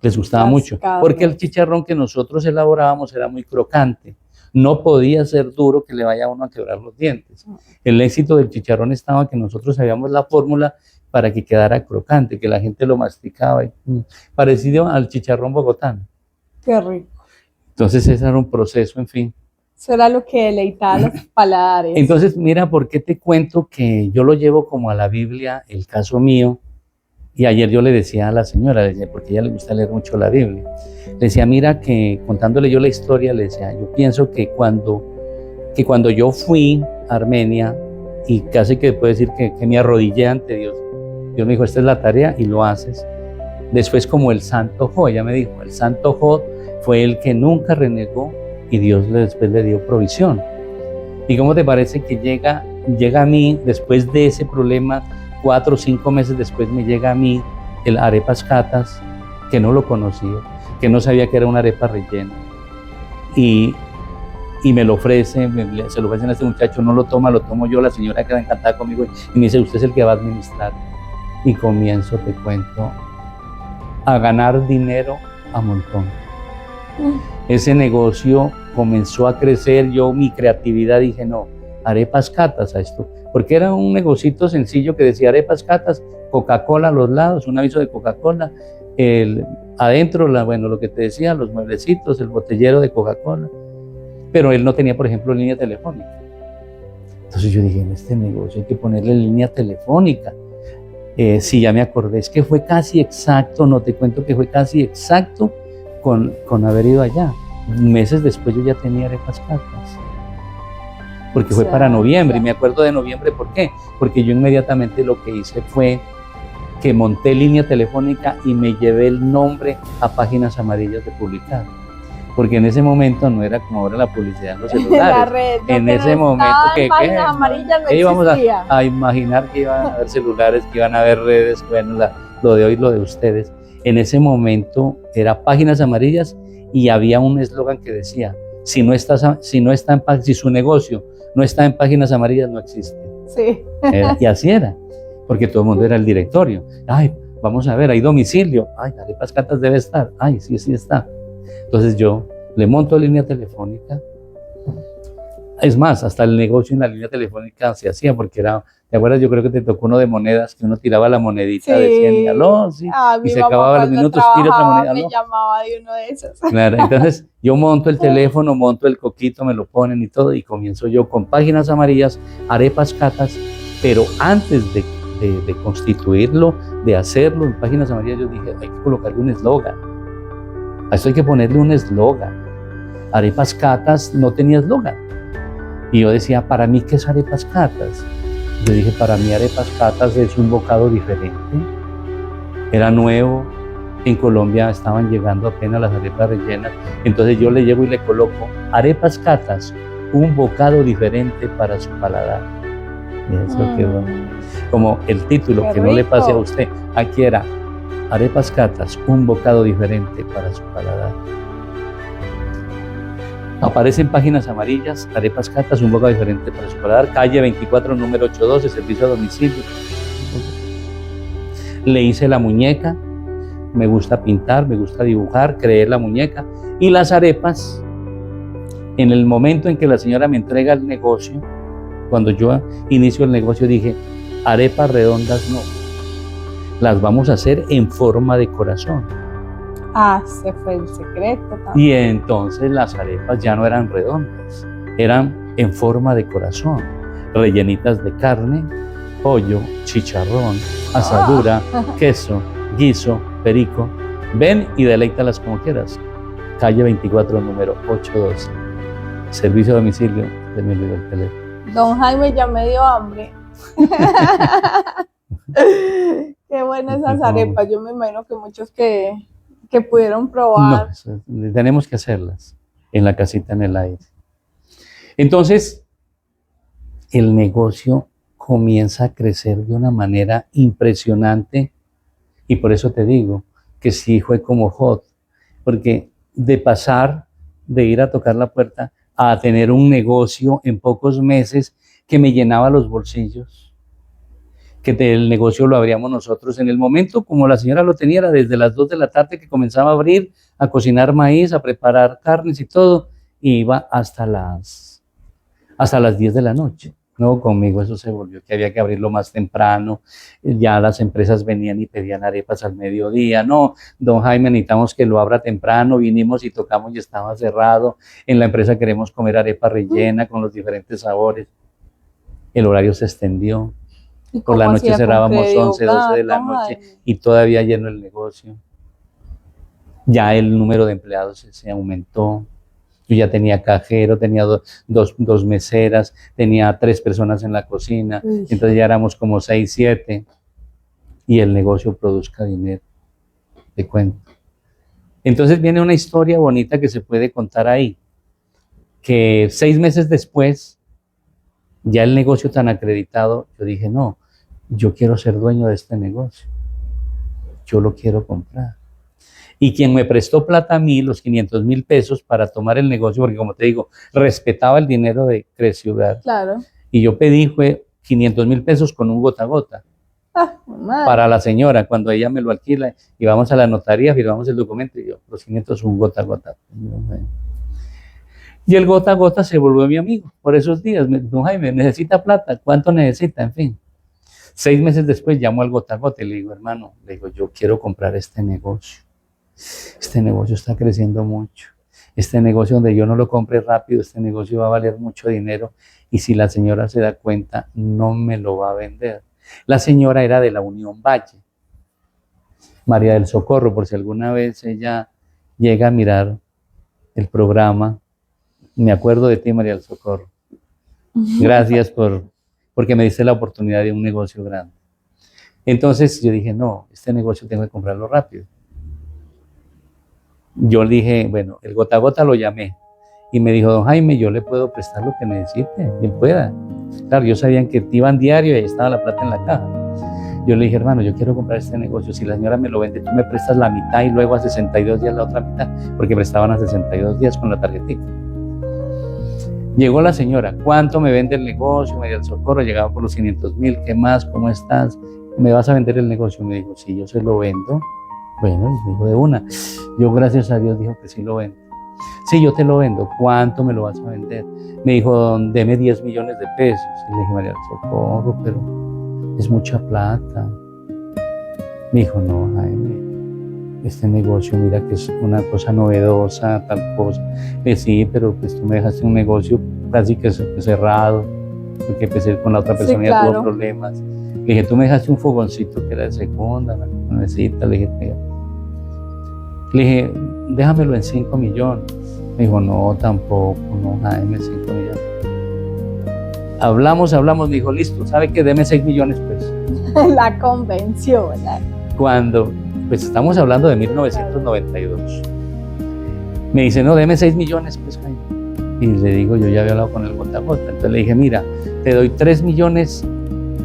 Les gustaba mucho, porque el chicharrón que nosotros elaborábamos era muy crocante. No podía ser duro que le vaya a uno a quebrar los dientes. El éxito del chicharrón estaba que nosotros sabíamos la fórmula para que quedara crocante, que la gente lo masticaba, parecido al chicharrón bogotano. Qué rico. Entonces ese era un proceso, en fin. Eso era lo que deleitaba los paladares. Entonces mira, ¿por qué te cuento que yo lo llevo como a la Biblia, el caso mío? Y ayer yo le decía a la señora, porque a ella le gusta leer mucho la Biblia, le decía, mira que contándole yo la historia, le decía, yo pienso que cuando yo fui a Armenia, y casi que puedo decir que me arrodillé ante Dios, Dios me dijo, esta es la tarea y lo haces. Después como el santo Jo, ella me dijo, el santo Jo fue el que nunca renegó y Dios después le dio provisión. ¿Y cómo te parece que llega a mí, después de ese problema, 4 o 5 meses después me llega a mí el Arepas Catas, que no lo conocía, que no sabía que era una arepa rellena, y me lo ofrece, se lo ofrecen a este muchacho, no lo toma, lo tomo yo, la señora queda encantada conmigo y me dice, usted es el que va a administrar. Y comienzo, te cuento, a ganar dinero a montón. Ese negocio comenzó a crecer, mi creatividad dije, no, Arepas Catas a esto, porque era un negocito sencillo que decía Arepas Catas, Coca-Cola a los lados, un aviso de Coca-Cola, adentro, lo que te decía, los mueblecitos, el botellero de Coca-Cola, pero él no tenía, por ejemplo, línea telefónica. Entonces yo dije, en este negocio hay que ponerle línea telefónica. Sí, ya me acordé, es que fue casi exacto, no te cuento que fue casi exacto con haber ido allá. Meses después yo ya tenía Arepas Catas, porque fue para noviembre, y me acuerdo de noviembre, ¿por qué? Porque yo inmediatamente lo que hice fue que monté línea telefónica y me llevé el nombre a Páginas Amarillas de publicar, porque en ese momento no era como ahora la publicidad en los celulares. La red, en ese momento que Páginas Amarillas no íbamos a imaginar que iban a haber celulares, que iban a haber redes, bueno, lo de hoy, lo de ustedes. En ese momento era Páginas Amarillas y había un eslogan que decía, si su negocio no está en Páginas Amarillas, no existe. Sí. Y así era, porque todo el mundo era el directorio. Ay, vamos a ver, hay domicilio. Ay, Arepas Catas debe estar. Ay, sí está. Entonces yo le monto línea telefónica, Es más, hasta el negocio en la línea telefónica se hacía porque era, ¿te acuerdas? Yo creo que te tocó uno de monedas, que uno tiraba la monedita de 100 y aló, sí, y se acababa los minutos, tira otra moneda, aló. Me llamaba de uno de esos. Claro, entonces yo monto el teléfono, monto el coquito, me lo ponen y todo, y comienzo yo con páginas amarillas, arepas catas, pero antes de constituirlo, de hacerlo en páginas amarillas, yo dije, hay que colocarle un eslogan. A esto hay que ponerle un eslogan. Arepas catas no tenía eslogan. Y yo decía, ¿para mí qué es arepas catas? Yo dije, para mí arepas catas es un bocado diferente. Era nuevo. En Colombia estaban llegando apenas las arepas rellenas. Entonces yo le llevo y le coloco arepas catas, un bocado diferente para su paladar. Y eso quedó como el título, que no le pase a usted. Aquí era arepas catas, un bocado diferente para su paladar. Aparecen páginas amarillas, arepas catas, un bocado diferente para su paladar, calle 24, número 812, servicio a domicilio. Le hice la muñeca, me gusta pintar, me gusta dibujar, creé la muñeca y las arepas. En el momento en que la señora me entrega el negocio, cuando yo inicio el negocio, dije, arepas redondas no, las vamos a hacer en forma de corazón. Se fue el secreto. Y entonces las arepas ya no eran redondas, eran en forma de corazón, rellenitas de carne, pollo, chicharrón, asadura, queso, guiso, perico. Ven y deleítalas como quieras. Calle 24, número 812. Servicio a domicilio, de mi olvidó el teléfono. Don Jaime, ya me dio hambre. Qué buenas esas arepas. Yo me imagino que muchos que pudieron probar. No, tenemos que hacerlas en la casita en el aire. Entonces, el negocio comienza a crecer de una manera impresionante y por eso te digo que sí fue como hot, porque de pasar de ir a tocar la puerta a tener un negocio en pocos meses que me llenaba los bolsillos, que el negocio lo abríamos nosotros en el momento, como la señora lo tenía, era desde las 2 de la tarde que comenzaba a abrir, a cocinar maíz, a preparar carnes y todo, y iba hasta las 10 de la noche. No, conmigo eso se volvió que había que abrirlo más temprano, ya las empresas venían y pedían arepas al mediodía, no, don Jaime, necesitamos que lo abra temprano, vinimos y tocamos y estaba cerrado, en la empresa queremos comer arepa rellena con los diferentes sabores, el horario se extendió. Por la noche cerrábamos 11, 12 de la noche y todavía lleno el negocio. Ya el número de empleados se aumentó. Yo ya tenía cajero, tenía dos meseras, tenía 3 personas en la cocina. Entonces ya éramos como 6, 7 y el negocio produzca dinero. Te cuento. Entonces viene una historia bonita que se puede contar ahí. Que 6 meses después, ya el negocio tan acreditado, yo dije, no, yo quiero ser dueño de este negocio. Yo lo quiero comprar. Y quien me prestó plata a mí, los 500,000 pesos para tomar el negocio, porque como te digo, respetaba el dinero de Creciugar. Claro. Y yo pedí fue 500,000 pesos con un gota a gota. Para la señora, cuando ella me lo alquila, y vamos a la notaría, firmamos el documento, y yo, los 500 un gota a gota. Y el gota a gota se volvió mi amigo por esos días. Don Jaime, necesita plata, ¿cuánto necesita? En fin. 6 meses después llamo al gota a gota y le digo, hermano, yo quiero comprar este negocio. Este negocio está creciendo mucho. Este negocio donde yo no lo compre rápido, este negocio va a valer mucho dinero y si la señora se da cuenta, no me lo va a vender. La señora era de la Unión Valle, María del Socorro, por si alguna vez ella llega a mirar el programa. Me acuerdo de ti, María del Socorro. Gracias porque me diste la oportunidad de un negocio grande. Entonces yo dije, no, este negocio tengo que comprarlo rápido. Yo le dije, bueno, el gota a gota lo llamé y me dijo, don Jaime, yo le puedo prestar lo que necesite, quien pueda. Claro, yo sabía que te iban diario y ahí estaba la plata en la caja. Yo le dije, hermano, yo quiero comprar este negocio, si la señora me lo vende, tú me prestas la mitad y luego a 62 días la otra mitad, porque prestaban a 62 días con la tarjetita. Llegó la señora, ¿cuánto me vende el negocio? María del Socorro, llegaba por los 500,000, ¿qué más? ¿Cómo estás? ¿Me vas a vender el negocio? Me dijo, sí, yo se lo vendo. Bueno, y me dijo de una. Yo, gracias a Dios, dijo que sí lo vendo. Sí, yo te lo vendo. ¿Cuánto me lo vas a vender? Me dijo, deme 10 millones de pesos. Y le dije, María del Socorro, pero es mucha plata. Me dijo, no, Jaime, este negocio, mira que es una cosa novedosa, tal cosa. Le dije, sí, pero pues tú me dejaste un negocio casi que cerrado, porque empecé con la otra persona Sí, y ya tuvo claro. problemas. Le dije, tú me dejaste un fogoncito que era de segunda, una mesita. Le dije, déjamelo en 5 millones. Me dijo, no, tampoco, no, Jaime, 5 millones. Hablamos, me dijo, listo, ¿sabe qué? Deme 6 millones, pues. La convenció, ¿verdad? Cuando, pues estamos hablando de 1992. Me dice, no, deme 6 millones, pues, Jaime. Y le digo, yo ya había hablado con el gota a gota. Entonces le dije, mira, te doy 3 millones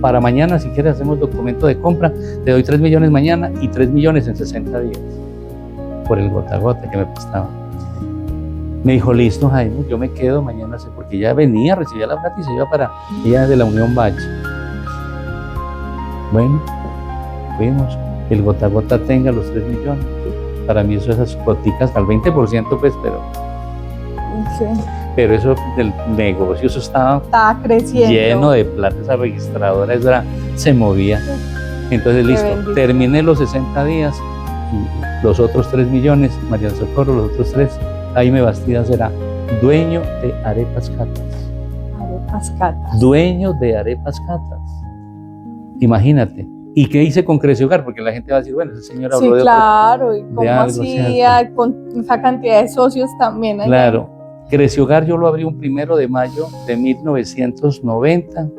para mañana, si quieres hacemos documento de compra, te doy 3 millones mañana y 3 millones en 60 días, por el gota a gota que me prestaba. Me dijo, listo, Jaime, yo me quedo mañana, porque ya venía, recibía la plata y se iba para ella de la Unión Valle. Bueno, fuimos, el gota a gota tenga los 3 millones. Para mí eso, esas goticas al 20%, pues, Sí. pero eso del negocio, eso estaba creciendo. lleno de plata, esa registradora, eso se movía. Entonces, listo, terminé los 60 días, y los otros 3 millones, María del Socorro, los otros 3, Jaime Bastidas era dueño de Arepas Catas. Arepas Catas. Dueño de Arepas Catas. Imagínate. ¿Y qué hice con Crecio Hogar? Porque la gente va a decir, bueno, ese señor habló de claro, otro, y cómo hacía con esa cantidad de socios también. Allá. Claro, Crecio Hogar yo lo abrí un 1 de mayo de 1990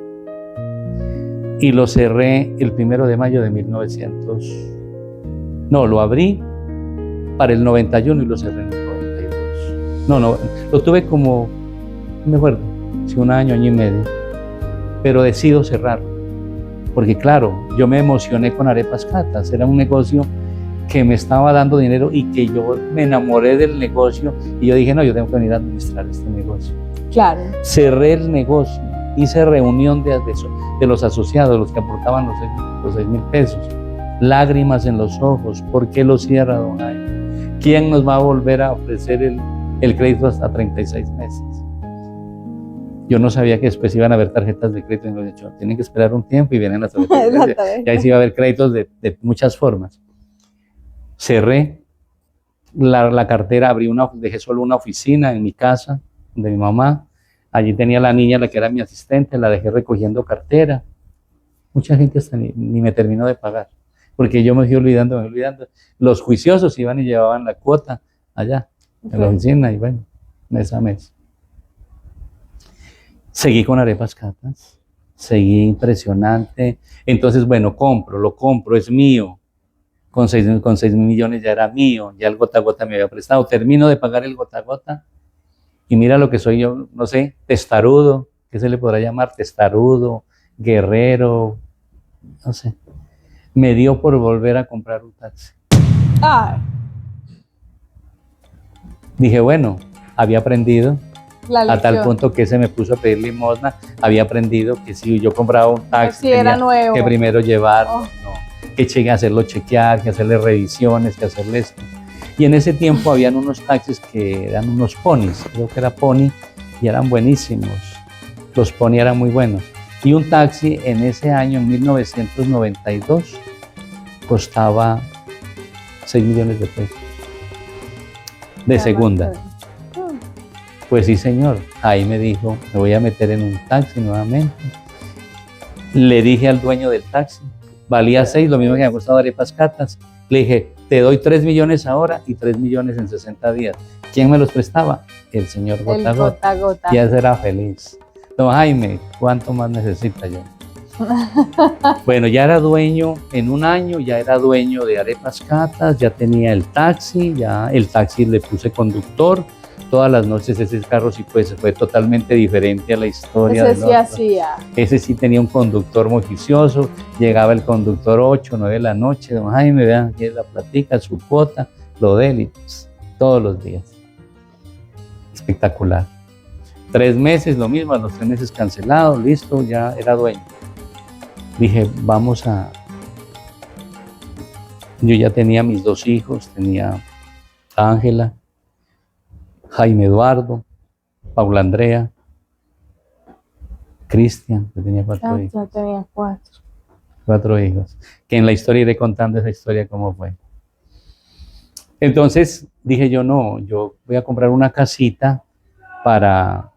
y lo cerré el 1 de mayo de 1900. No, lo abrí para el 91 y lo cerré en el 92. No, lo tuve como, no me acuerdo, si un año y medio, pero decido cerrarlo. Porque claro, yo me emocioné con Arepas Catas, era un negocio que me estaba dando dinero y que yo me enamoré del negocio y yo dije, no, yo tengo que venir a administrar este negocio. Claro. Cerré el negocio, hice reunión de los asociados, los que aportaban los 6,000 pesos, lágrimas en los ojos. ¿Por qué lo cierra, don Jaime? ¿Quién nos va a volver a ofrecer el crédito hasta 36 meses? Yo no sabía que después iban a haber tarjetas de crédito y me han dicho, tienen que esperar un tiempo y vienen las tarjetas de crédito. Y ahí sí iba a haber créditos de muchas formas. Cerré la cartera, dejé solo una oficina en mi casa de mi mamá. Allí tenía la niña, la que era mi asistente, la dejé recogiendo cartera. Mucha gente hasta ni me terminó de pagar, porque yo me fui olvidando. Los juiciosos iban y llevaban la cuota allá, en la oficina, y bueno, mes a mes. Seguí con Arepas Catas, seguí impresionante. Entonces, bueno, lo compro, es mío. Con 6 millones ya era mío, ya el gota a gota me había prestado. Termino de pagar el gota a gota y mira lo que soy yo, no sé, testarudo, ¿qué se le podrá llamar? Testarudo, guerrero, no sé. Me dio por volver a comprar un taxi. Dije, bueno, había aprendido. A tal punto que se me puso a pedir limosna, había aprendido que si yo compraba un taxi tenía que primero llevarlo, que hacerlo chequear, que hacerle revisiones, que hacerle esto. Y en ese tiempo habían unos taxis que eran unos ponis, creo que era pony, y eran buenísimos. Los pony eran muy buenos. Y un taxi en ese año, en 1992, costaba 6 millones de pesos. De segunda. Pues sí, señor. Ahí me dijo, me voy a meter en un taxi nuevamente. Le dije al dueño del taxi, valía 6, lo mismo que me ha costado Arepas Catas. Le dije, te doy 3 millones ahora y 3 millones en 60 días. ¿Quién me los prestaba? El señor Gota a Gota. Ya será feliz. Don Jaime, ¿cuánto más necesita yo? Bueno, ya era dueño, en un año ya era dueño de Arepas Catas, ya tenía el taxi le puse conductor. Todas las noches ese carro sí pues fue totalmente diferente a la historia. Ese sí hacía. Ese sí tenía un conductor muy juicioso, llegaba el conductor 8, 9 de la noche, don Jaime, vean, aquí es la platica, su cuota, lo de él, y pues, todos los días. Espectacular. 3 meses, lo mismo, a los 3 meses cancelado, listo, ya era dueño. Dije, yo ya tenía mis 2 hijos, tenía a Ángela, Jaime Eduardo, Paula Andrea, Cristian, que tenía cuatro hijos. Ya tenía 4. 4 hijos, que en la historia iré contando esa historia cómo fue. Entonces dije yo, no, yo voy a comprar una casita para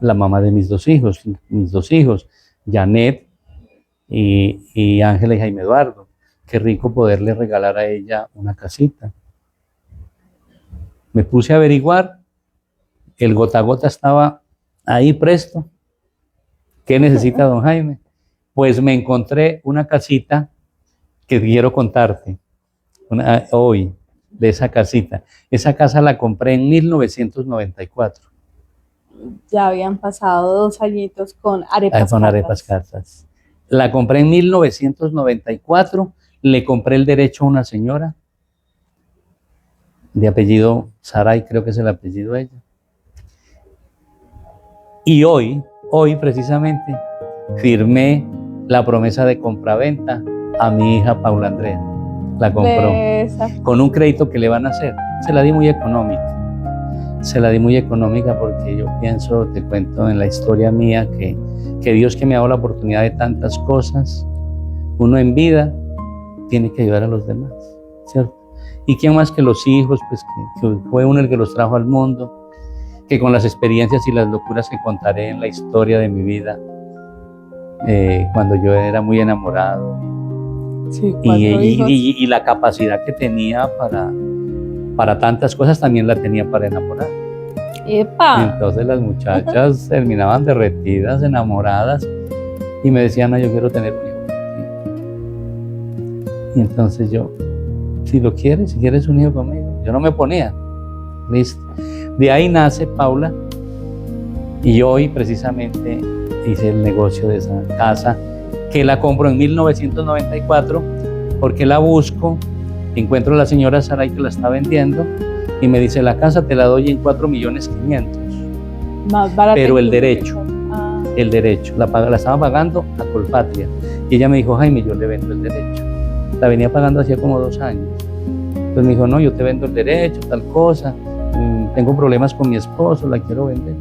la mamá de mis 2 hijos, Janet y Ángela y Jaime Eduardo. Qué rico poderle regalar a ella una casita. Me puse a averiguar, el gota a gota estaba ahí presto. ¿Qué necesita don Jaime? Pues me encontré una casita que quiero contarte hoy, de esa casita. Esa casa la compré en 1994. Ya habían pasado 2 añitos con arepas Con arepas catas. La compré en 1994, le compré el derecho a una señora de apellido Saray, creo que es el apellido de ella. Y hoy precisamente, firmé la promesa de compraventa a mi hija Paula Andrea. La compró con un crédito que le van a hacer. Se la di muy económica. Porque yo pienso, te cuento en la historia mía, que Dios que me ha dado la oportunidad de tantas cosas, uno en vida tiene que ayudar a los demás, ¿cierto? ¿Y quién más que los hijos? Pues que fue uno el que los trajo al mundo, que con las experiencias y las locuras que contaré en la historia de mi vida, cuando yo era muy enamorado, sí, y la capacidad que tenía para tantas cosas también la tenía para enamorar. ¡Epa! Entonces las muchachas terminaban derretidas, enamoradas, y me decían, yo quiero tener un hijo contigo. Y entonces yo, si quieres un hijo conmigo, yo no me ponía, listo. De ahí nace Paula, y hoy precisamente hice el negocio de esa casa, que la compro en 1994, porque la busco, encuentro a la señora Saray que la está vendiendo, y me dice, la casa te la doy en 4.500.000. Más barata. Pero el derecho, la estaba pagando a Colpatria. Y ella me dijo, Jaime, yo le vendo el derecho. La venía pagando hacía como 2 años. Entonces me dijo, no, yo te vendo el derecho, tal cosa, tengo problemas con mi esposo, la quiero vender.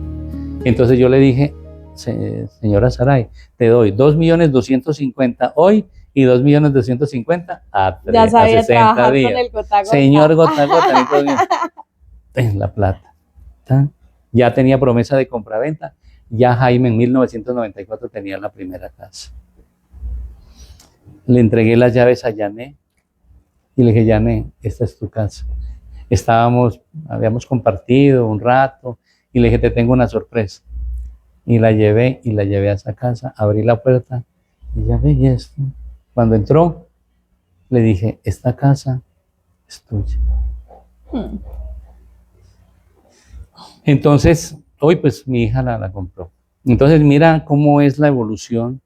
Entonces yo le dije, señora Saray, te doy 2.250.000 hoy y 2.250.000 a 60 días. Con el gota a gota. Señor gota a gota, en la plata. Ya tenía promesa de compraventa. Ya Jaime en 1994 tenía la primera casa. Le entregué las llaves a Yané y le dije, Yané, esta es tu casa. Habíamos compartido un rato y le dije, te tengo una sorpresa. Y la llevé a esa casa, abrí la puerta y ya ve esto. Cuando entró, le dije, esta casa es tuya. Entonces, hoy pues mi hija la compró. Entonces mira cómo es la evolución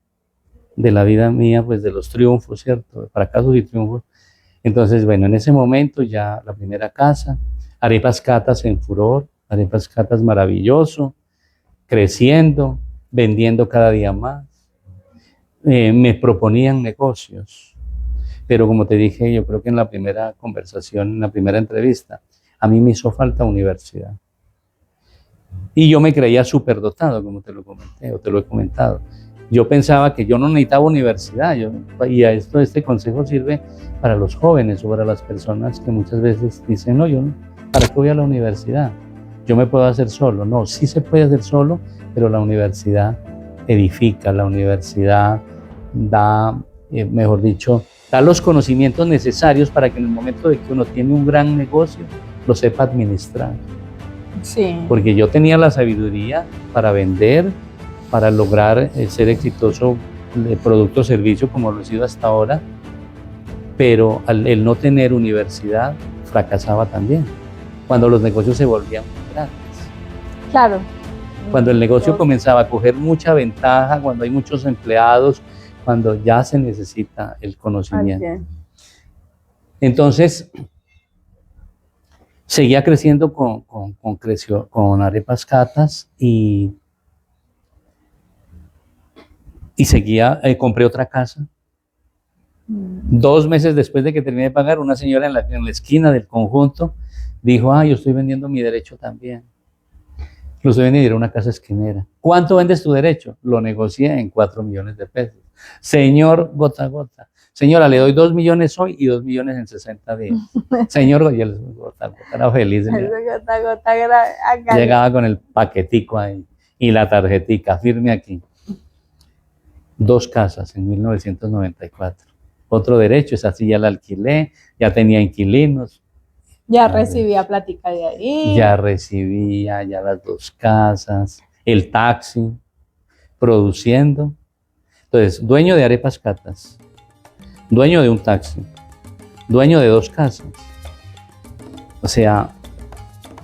de la vida mía, pues de los triunfos, ¿cierto? De fracasos y triunfos. Entonces, bueno, en ese momento ya la primera casa, arepas catas en furor, arepas catas maravilloso, creciendo, vendiendo cada día más. Me proponían negocios, pero como te dije, yo creo que en la primera conversación, en la primera entrevista, a mí me hizo falta universidad. Y yo me creía superdotado, como te lo comenté o te lo he comentado. Yo pensaba que yo no necesitaba universidad, y a este consejo sirve para los jóvenes o para las personas que muchas veces dicen, no, yo no, ¿para qué voy a la universidad? Yo me puedo hacer solo. No, sí se puede hacer solo, pero la universidad edifica, la universidad da, mejor dicho, da los conocimientos necesarios para que en el momento de que uno tiene un gran negocio, lo sepa administrar. Sí. Porque yo tenía la sabiduría para vender, para lograr ser exitoso de producto o servicio como lo he sido hasta ahora, pero el no tener universidad fracasaba también, cuando los negocios se volvían muy grandes. Claro. Cuando el negocio comenzaba a coger mucha ventaja, cuando hay muchos empleados, cuando ya se necesita el conocimiento. Okay. Entonces, seguía creciendo con arepas catas y seguía, compré otra casa. 2 meses después de que terminé de pagar, una señora en la esquina del conjunto dijo, yo estoy vendiendo mi derecho también. Los dueños dieron una casa esquinera. ¿Cuánto vendes tu derecho? Lo negocié en 4 millones de pesos. Señor, gota a gota. Señora, le doy 2 millones hoy y 2 millones en 60 días. Señor, y él, gota a gota, era feliz. Gota a gota, Llegaba con el paquetico ahí y la tarjetica, firme aquí. 2 casas en 1994. Otro derecho, esa sí ya la alquilé, ya tenía inquilinos. Ya recibía plática de ahí. Ya recibía, ya las 2 casas, el taxi, produciendo. Entonces, dueño de arepas catas, dueño de un taxi, dueño de 2 casas. O sea,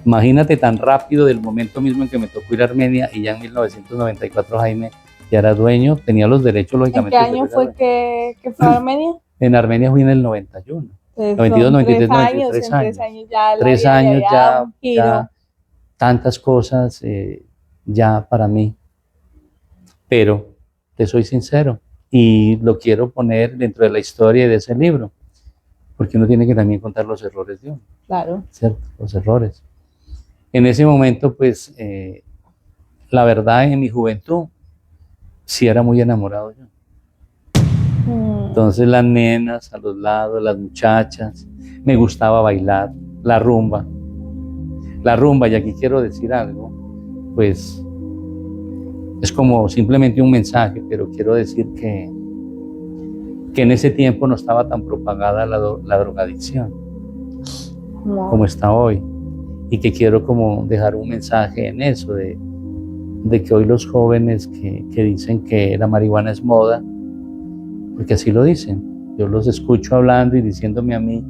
imagínate tan rápido del momento mismo en que me tocó ir a Armenia y ya en 1994 Jaime ya era dueño, tenía los derechos lógicamente. ¿En qué año fue que fue a Armenia? En Armenia fui en el 91. 92, 93, 93 años. 3 años ya. 3 años ya, tantas cosas ya para mí. Pero te soy sincero y lo quiero poner dentro de la historia de ese libro, porque uno tiene que también contar los errores de uno. Claro. ¿Cierto? Los errores. En ese momento, pues, la verdad, en mi juventud, sí era muy enamorado yo. Entonces las nenas a los lados, las muchachas, me gustaba bailar, la rumba, y aquí quiero decir algo, pues es como simplemente un mensaje, pero quiero decir que en ese tiempo no estaba tan propagada la drogadicción como está hoy, y que quiero como dejar un mensaje en eso, de que hoy los jóvenes que dicen que la marihuana es moda, porque así lo dicen. Yo los escucho hablando y diciéndome a mí,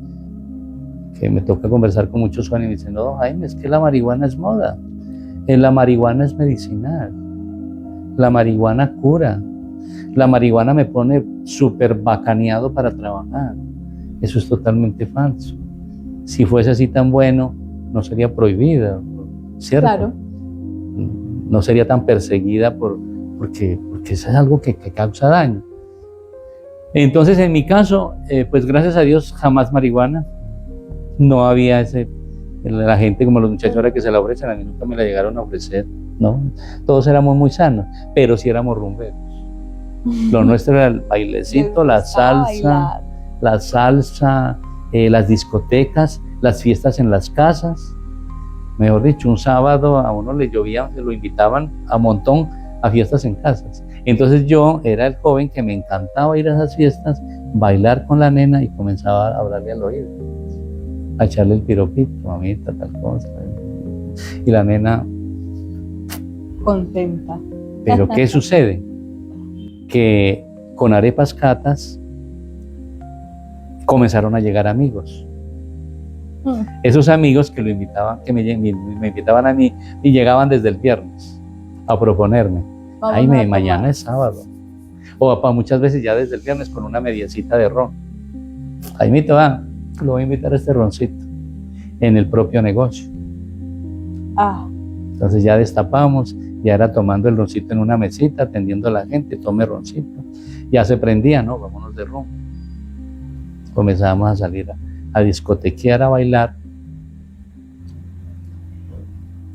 que me toca conversar con muchos jóvenes, y dicen, no, Jaime, es que la marihuana es moda. La marihuana es medicinal. La marihuana cura. La marihuana me pone súper bacaneado para trabajar. Eso es totalmente falso. Si fuese así tan bueno, no sería prohibida, ¿cierto? Claro. No sería tan perseguida porque eso es algo que causa daño. Entonces, en mi caso, pues gracias a Dios, jamás marihuana. No había la gente como los muchachos ahora que se la ofrecen, a mí nunca me la llegaron a ofrecer, ¿no? Todos éramos muy sanos, pero sí éramos rumberos. Lo nuestro era el bailecito, la salsa, las discotecas, las fiestas en las casas. Mejor dicho, un sábado a uno le llovía, lo invitaban a montón a fiestas en casas. Entonces yo era el joven que me encantaba ir a esas fiestas, bailar con la nena y comenzaba a hablarle al oído, a echarle el piropito, mamita, tal cosa. Y la nena contenta. Pero ¿qué sucede? Que con arepas catas comenzaron a llegar amigos. Esos amigos que lo invitaban, que me invitaban a mí y llegaban desde el viernes a proponerme. Ay, mañana es sábado. O muchas veces ya desde el viernes con una mediacita de ron. Jaimito, lo voy a invitar a este roncito en el propio negocio. Entonces ya destapamos, ya era tomando el roncito en una mesita, atendiendo a la gente, tome roncito. Ya se prendía, ¿no? Vámonos de ron. Comenzábamos a salir a discotequear, a bailar.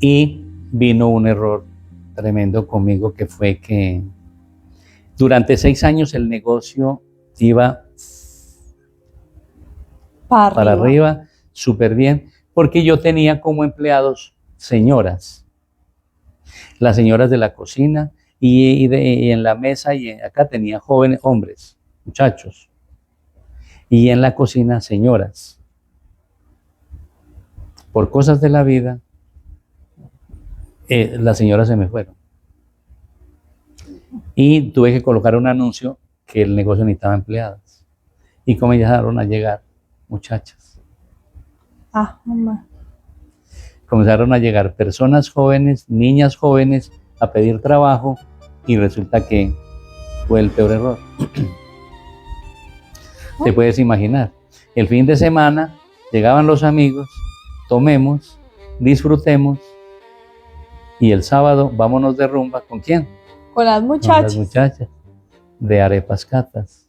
Y vino un error tremendo conmigo, que fue que durante 6 años el negocio iba para arriba, súper bien, porque yo tenía como empleados señoras, las señoras de la cocina, y en la mesa y acá tenía jóvenes, hombres, muchachos, y en la cocina señoras. Por cosas de la vida, las señoras se me fueron. Y tuve que colocar un anuncio que el negocio necesitaba empleadas. Y comenzaron a llegar muchachas. Mamá. Comenzaron a llegar personas jóvenes, niñas jóvenes, a pedir trabajo, y resulta que fue el peor error. Te puedes imaginar. El fin de semana llegaban los amigos, tomemos, disfrutemos, y el sábado vámonos de rumba. ¿Con quién? Con las muchachas. Con las muchachas de arepas catas.